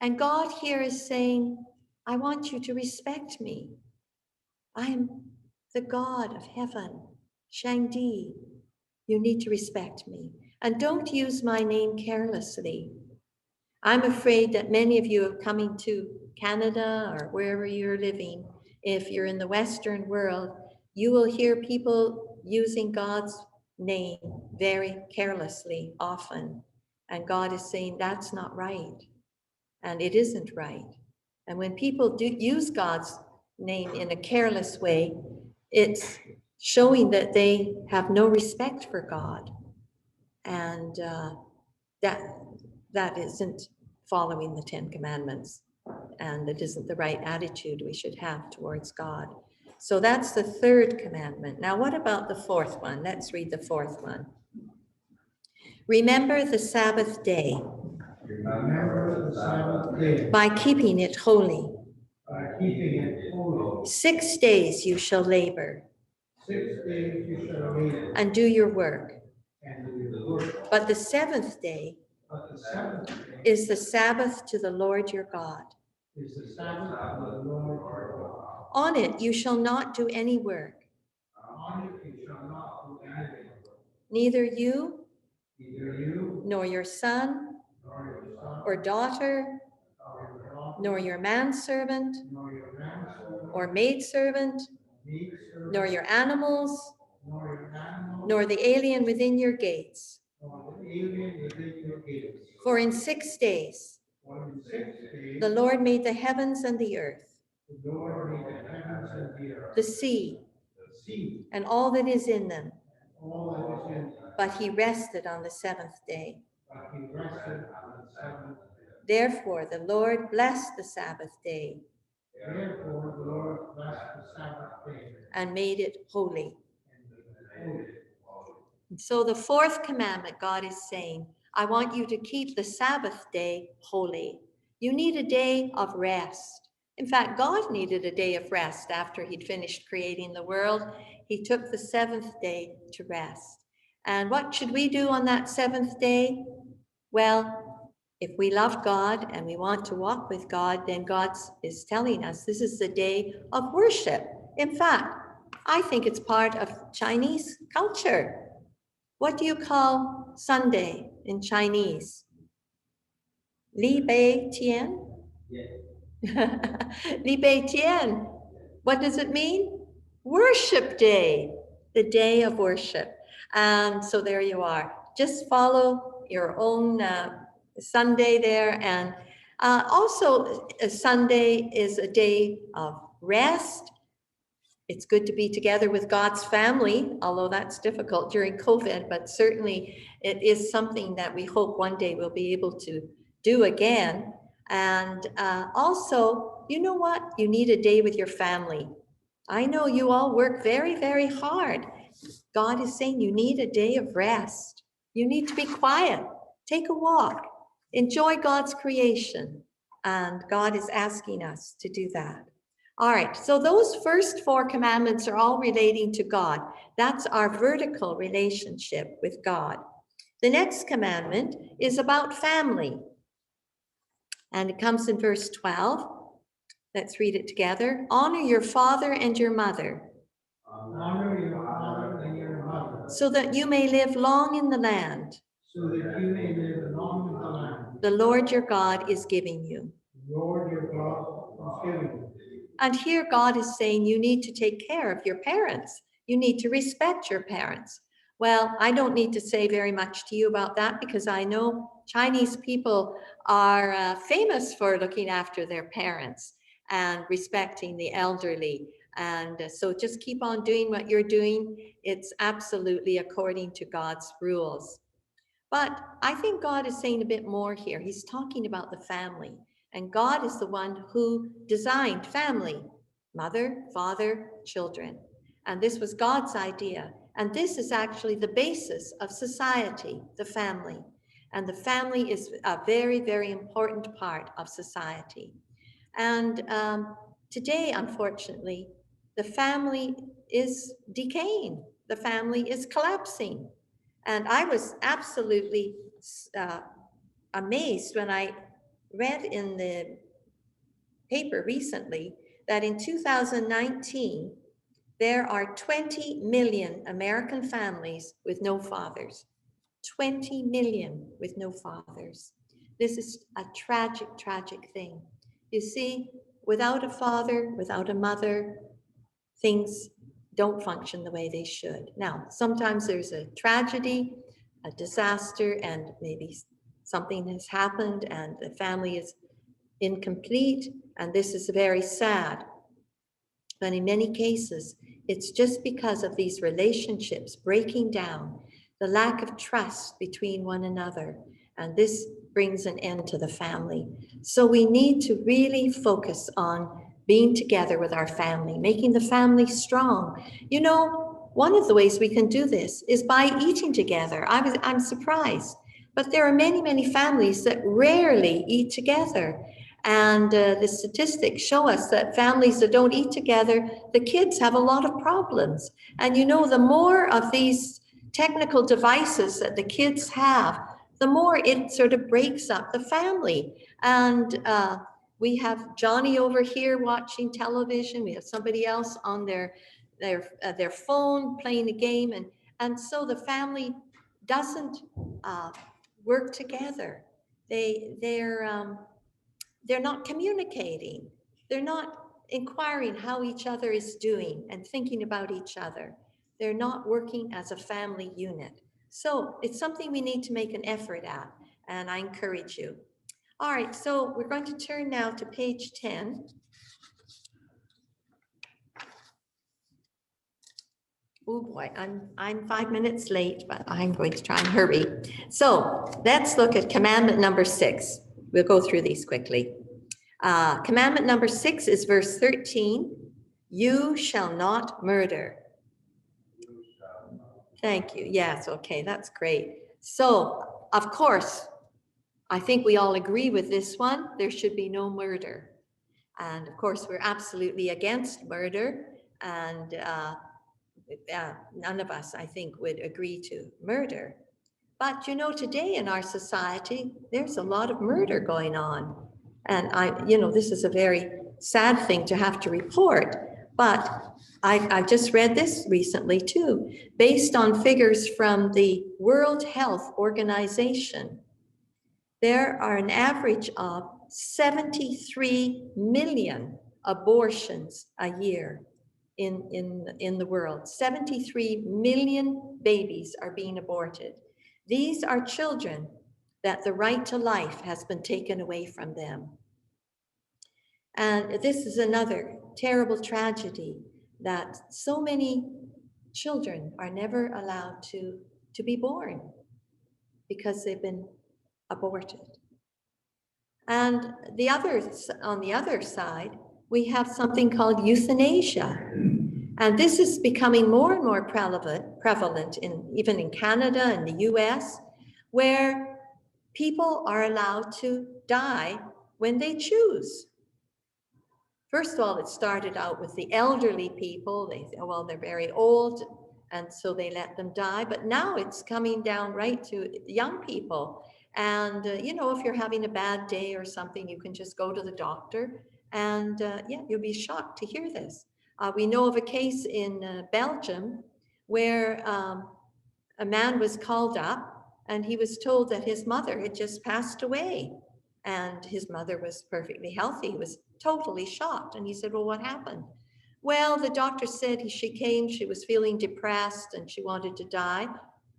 And God here is saying, I want you to respect me. I am the God of heaven, Shangdi. You need to respect me. And don't use my name carelessly. I'm afraid that many of you are coming to Canada or wherever you're living. If you're in the Western world, you will hear people using God's name very carelessly often. And God is saying that's not right. And it isn't right. And when people do use God's name in a careless way, it's showing that they have no respect for God. And that isn't following the 10 Commandments. And it isn't the right attitude we should have towards God. So that's the third commandment. Now, what about the fourth one? Let's read the fourth one. Remember the Sabbath day. Remember the Sabbath day. By keeping it holy. By keeping it holy. 6 days you shall labor. 6 days you shall labor. And do your work. And do your work. But the seventh day is the Sabbath to the Lord your God. Is the Sabbath of the Lord your God. On it you shall not do any work. On it you shall not do any work. Neither you, nor your son, or daughter, nor your manservant, or maidservant, nor your animals, nor the alien within your gates. For in 6 days the Lord made the heavens and the earth, the sea, and all that is in them. But he rested on the seventh day. Therefore the Lord blessed the Sabbath day and made it holy. So the fourth commandment, God is saying, I want you to keep the Sabbath day holy. You need a day of rest. In fact, God needed a day of rest after he'd finished creating the world. He took the seventh day to rest. And what should we do on that seventh day? Well, if we love God and we want to walk with God, then God is telling us this is the day of worship. In fact, I think it's part of Chinese culture. What do you call Sunday in Chinese? Li Bei Tian? Li Bei Tian. What does it mean? Worship day, the day of worship. And so there you are. Just follow your own Sunday there. And also, a Sunday is a day of rest, It's good to be together with God's family, although that's difficult during COVID, but certainly it is something that we hope one day we'll be able to do again. And also, you know what? You need a day with your family. I know you all work very, very hard. God is saying you need a day of rest. You need to be quiet, take a walk, enjoy God's creation. And God is asking us to do that. All right, so those first 4 commandments are all relating to God. That's our vertical relationship with God. The next commandment is about family. And it comes in verse 12. Let's read it together. Honor your father and your mother. Honor your father and your mother, So that you may live long in the land so that you may live long in the land the Lord your God is giving you. the Lord your God is giving you. And here God is saying you need to take care of your parents. You need to respect your parents. Well, I don't need to say very much to you about that because I know Chinese people are famous for looking after their parents and respecting the elderly. And so just keep on doing what you're doing. It's absolutely according to God's rules. But I think God is saying a bit more here. He's talking about the family. And God is the one who designed family, mother, father, children. And this was God's idea. And this is actually the basis of society, the family. And the family is a very, very important part of society. And today, unfortunately, the family is decaying. The family is collapsing. And I was absolutely amazed when I read in the paper recently that in 2019, there are 20 million American families with no fathers. 20 million with no fathers. This is a tragic, tragic thing. You see, without a father, without a mother, things don't function the way they should. Now, sometimes there's a tragedy, a disaster, and maybe something has happened and the family is incomplete, and this is very sad. But in many cases, it's just because of these relationships breaking down, the lack of trust between one another, and this brings an end to the family. So we need to really focus on being together with our family, making the family strong. You know, one of the ways we can do this is by eating together. I'm surprised, but there are many, many families that rarely eat together. And the statistics show us that families that don't eat together, the kids have a lot of problems. And you know, the more of these technical devices that the kids have, the more it sort of breaks up the family. And we have Johnny over here watching television. We have somebody else on their phone playing a game. And so the family doesn't work together. They're not communicating. They're not inquiring how each other is doing and thinking about each other. They're not working as a family unit. So it's something we need to make an effort at, and I encourage you. All right, so we're going to turn now to page 10. Oh boy, I'm 5 minutes late, but I'm going to try and hurry. So let's look at commandment number 6. We'll go through these quickly. Commandment number 6 is verse 13. You shall not murder. Thank you. Yes, okay, that's great. So, of course, I think we all agree with this one. There should be no murder. And of course, we're absolutely against murder. And none of us, I think, would agree to murder. But you know, today in our society, there's a lot of murder going on. And this is a very sad thing to have to report. But I've just read this recently too, based on figures from the World Health Organization. There are an average of 73 million abortions a year in the world. 73 million babies are being aborted. These are children that the right to life has been taken away from them. And this is another terrible tragedy that so many children are never allowed to be born because they've been aborted. And on the other side, we have something called euthanasia. And this is becoming more and more prevalent even in Canada and the US, where people are allowed to die when they choose. First of all, it started out with the elderly people. They say, well, they're very old, and so they let them die. But now it's coming down right to young people. And, if you're having a bad day or something, you can just go to the doctor. And you'll be shocked to hear this. We know of a case in Belgium where a man was called up and he was told that his mother had just passed away. And his mother was perfectly healthy. He was totally shocked. And he said, well, what happened? Well, the doctor said she came, she was feeling depressed and she wanted to die.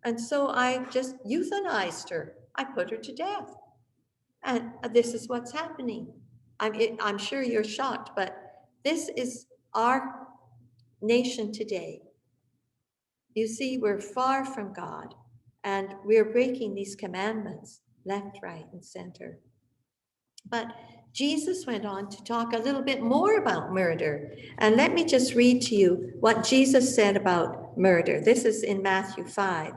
And so I just euthanized her. I put her to death. And this is what's happening. I'm sure you're shocked, but this is our nation today. You see, we're far from God and we're breaking these commandments left, right, and center. But Jesus went on to talk a little bit more about murder. And let me just read to you what Jesus said about murder. This is in Matthew 5.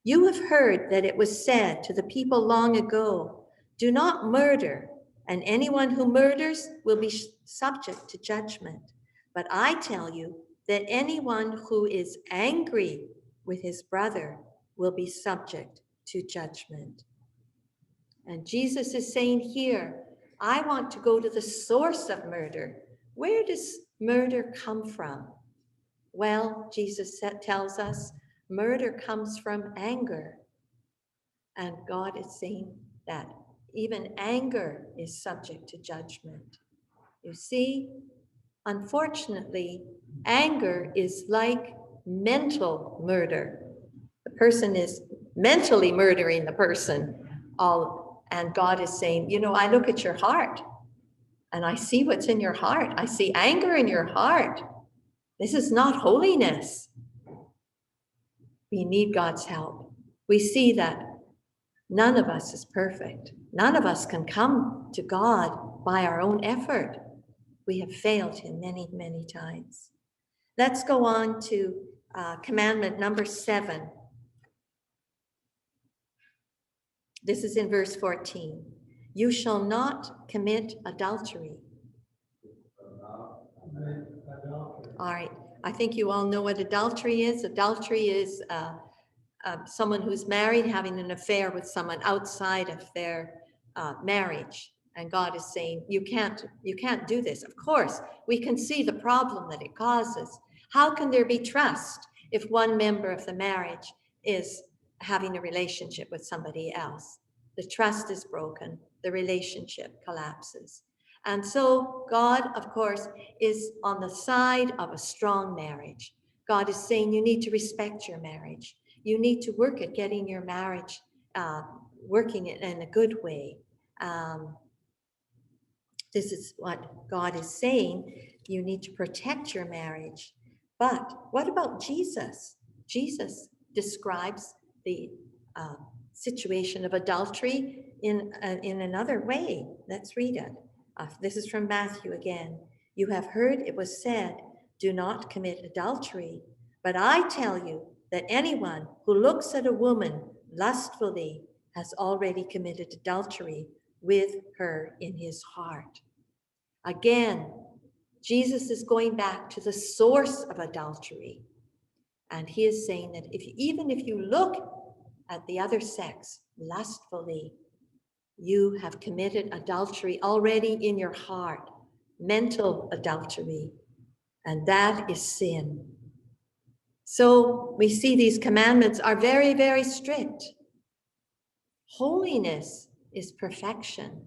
You have heard that it was said to the people long ago, do not murder, and anyone who murders will be subject to judgment. But I tell you that anyone who is angry with his brother will be subject to judgment. And Jesus is saying here, I want to go to the source of murder. Where does murder come from? Well, Jesus tells us murder comes from anger. And God is saying that even anger is subject to judgment. You see, unfortunately, anger is like mental murder. The person is mentally murdering the person. And God is saying, I look at your heart and I see what's in your heart. I see anger in your heart. This is not holiness. We need God's help. We see that none of us is perfect. None of us can come to God by our own effort. We have failed him many, many times. Let's go on to commandment number 7. This is in verse 14. You shall not commit adultery. All right. I think you all know what adultery is. Adultery is someone who's married having an affair with someone outside of their marriage. And God is saying, you can't do this. Of course, we can see the problem that it causes. How can there be trust if one member of the marriage is having a relationship with somebody else? The trust is broken, the relationship collapses. And so God, of course, is on the side of a strong marriage. God is saying you need to respect your marriage. You need to work at getting your marriage working in a good way. This is what God is saying. You need to protect your marriage. But what about Jesus? Jesus describes the situation of adultery in another way. Let's read it. This is from Matthew again. You have heard it was said, do not commit adultery. But I tell you that anyone who looks at a woman lustfully has already committed adultery with her in his heart. Again, Jesus is going back to the source of adultery. And he is saying that even if you look at the other sex lustfully, you have committed adultery already in your heart, mental adultery, and that is sin. So we see these commandments are very, very strict. Holiness is perfection.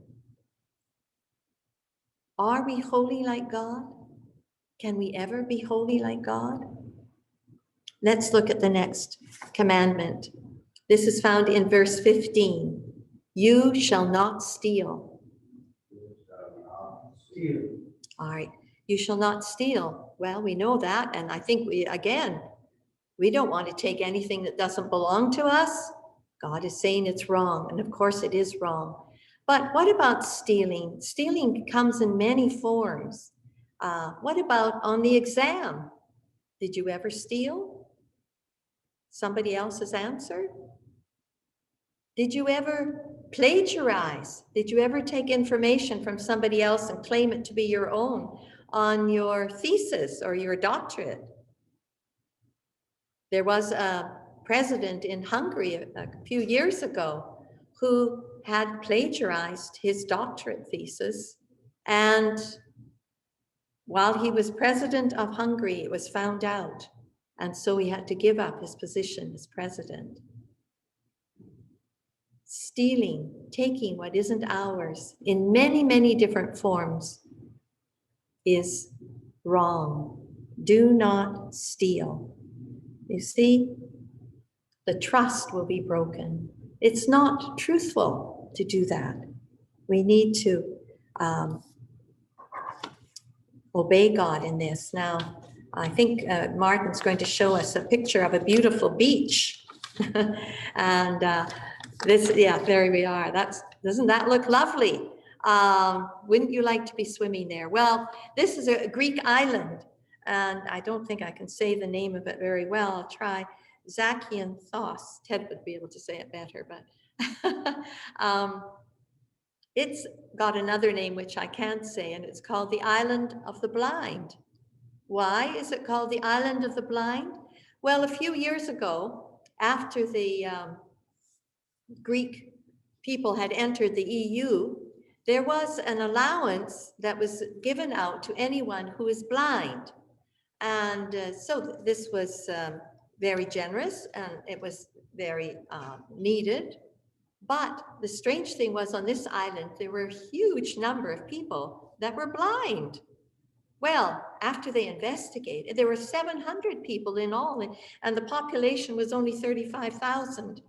Are we holy like God? Can we ever be holy like God? Let's look at the next commandment. This is found in verse 15. You shall not steal. Steal. All right. You shall not steal. Well, we know that. And I think we don't want to take anything that doesn't belong to us. God is saying it's wrong. And of course it is wrong. But what about stealing? Stealing comes in many forms. What about on the exam? Did you ever steal somebody else's answer? Did you ever plagiarize? Did you ever take information from somebody else and claim it to be your own on your thesis or your doctorate? There was a president in Hungary a few years ago who had plagiarized his doctorate thesis, and while he was president of Hungary, it was found out, and so he had to give up his position as president. Stealing, taking what isn't ours in many, many different forms is wrong. Do not steal. You see, the trust will be broken. It's not truthful to do that. We need to obey God in this. Now, I think Martin's going to show us a picture of a beautiful beach. And there we are. Doesn't that look lovely? Wouldn't you like to be swimming there? Well, this is a Greek island, and I don't think I can say the name of it very well. I'll try. Zakynthos. Ted would be able to say it better, but it's got another name which I can't say, and it's called the Island of the Blind. Why is it called the Island of the Blind? Well, a few years ago, after the Greek people had entered the EU, there was an allowance that was given out to anyone who is blind. And so this was very generous, and it was very needed. But the strange thing was, on this island, there were a huge number of people that were blind. Well, after they investigated, there were 700 people in all, and the population was only 35,000.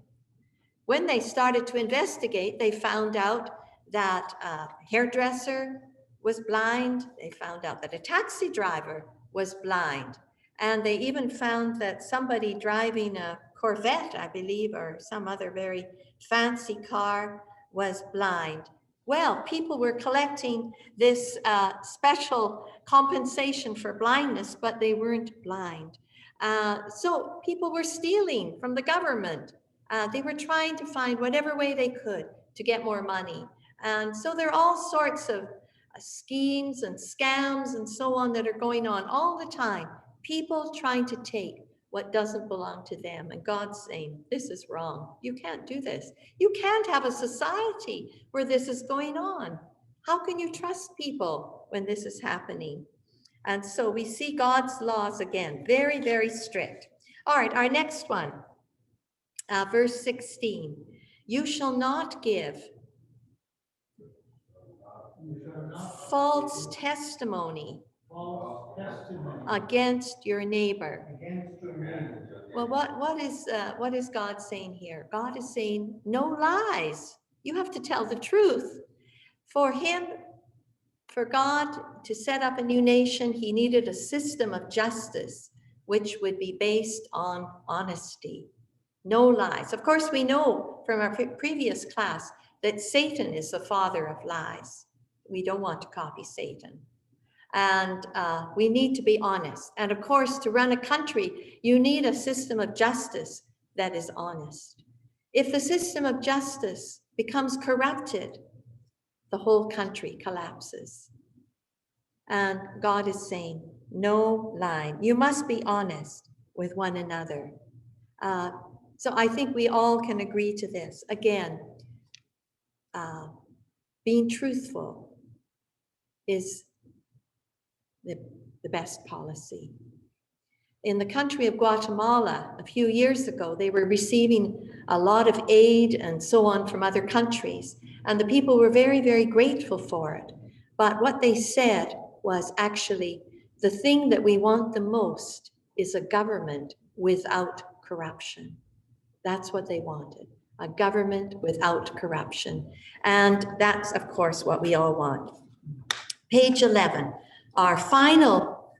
When they started to investigate, they found out that a hairdresser was blind. They found out that a taxi driver was blind. And they even found that somebody driving a Corvette, I believe, or some other very fancy car was blind. Well, people were collecting this special compensation for blindness, but they weren't blind. So people were stealing from the government. They were trying to find whatever way they could to get more money. And so there are all sorts of schemes and scams and so on that are going on all the time. People trying to take what doesn't belong to them. And God's saying, this is wrong. You can't do this. You can't have a society where this is going on. How can you trust people when this is happening? And so we see God's laws again, very, very strict. All right, our next one. Verse 16, you shall not give false testimony against your neighbor. Well, what is God saying here? God is saying no lies. You have to tell the truth. For God to set up a new nation, he needed a system of justice, which would be based on honesty. No lies. Of course, we know from our previous class that Satan is the father of lies. We don't want to copy Satan. And we need to be honest. And of course, to run a country, you need a system of justice that is honest. If the system of justice becomes corrupted, the whole country collapses. And God is saying, no lying. You must be honest with one another. So I think we all can agree to this. Again, being truthful is the best policy. In the country of Guatemala, a few years ago, they were receiving a lot of aid and so on from other countries, and the people were very, very grateful for it. But what they said was, actually, the thing that we want the most is a government without corruption. That's what they wanted, a government without corruption. And that's, of course, what we all want. Page 11. Our final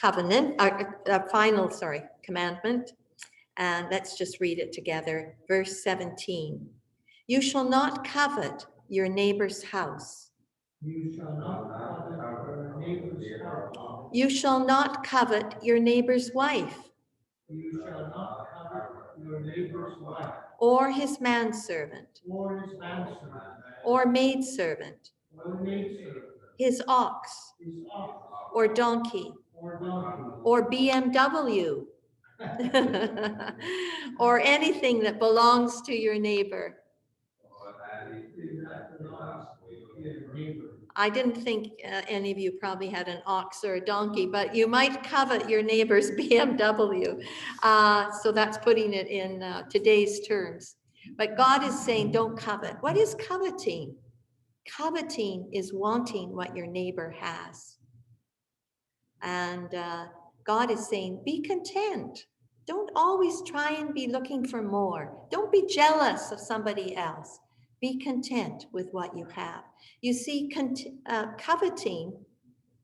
covenant, our final, commandment, and let's just read it together. Verse 17. You shall not covet your neighbor's house. You shall not covet your neighbor's house. You shall not covet your neighbor's wife, You shall not covet your neighbor's wife, or his manservant, or his manservant, or maidservant, or maidservant, his ox, his ox, or donkey, or donkey, or BMW, or anything that belongs to your neighbor. anything that belongs to your neighbor. I didn't think any of you probably had an ox or a donkey, but you might covet your neighbor's BMW. So that's putting it in today's terms. But God is saying, don't covet. What is coveting? Coveting is wanting what your neighbor has. And God is saying, be content. Don't always try and be looking for more. Don't be jealous of somebody else. Be content with what you have. You see, coveting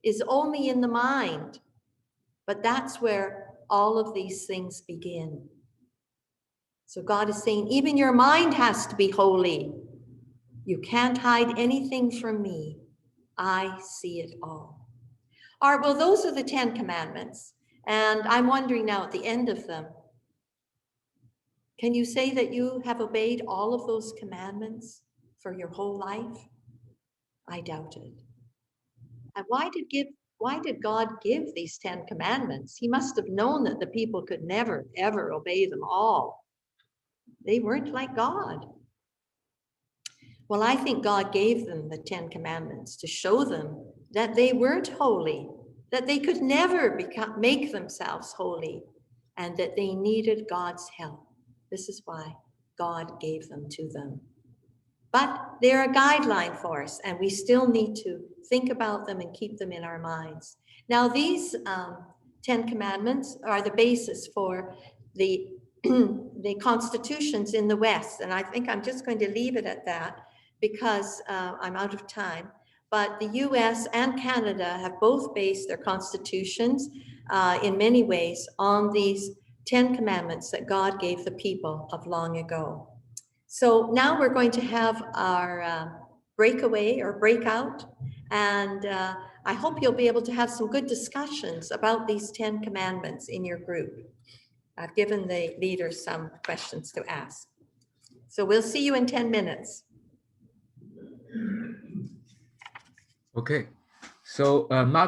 is only in the mind, but that's where all of these things begin. So God is saying, even your mind has to be holy. You can't hide anything from me. I see it all. All right, well, those are the 10 commandments. And I'm wondering now at the end of them, can you say that you have obeyed all of those commandments for your whole life? I doubt it. And why did God give these 10 commandments? He must have known that the people could never, ever obey them all. They weren't like God. Well, I think God gave them the 10 commandments to show them that they weren't holy, that they could never make themselves holy, and that they needed God's help. This is why God gave them to them. But they're a guideline for us, and we still need to think about them and keep them in our minds. Now, these 10 commandments are the basis for the, the constitutions in the West. And I think I'm just going to leave it at that because I'm out of time. But the US and Canada have both based their constitutions in many ways on these 10 commandments that God gave the people of long ago. So now we're going to have our breakaway or breakout, and I hope you'll be able to have some good discussions about these 10 commandments in your group. I've given the leaders some questions to ask. So we'll see you in 10 minutes. Okay, so Margaret,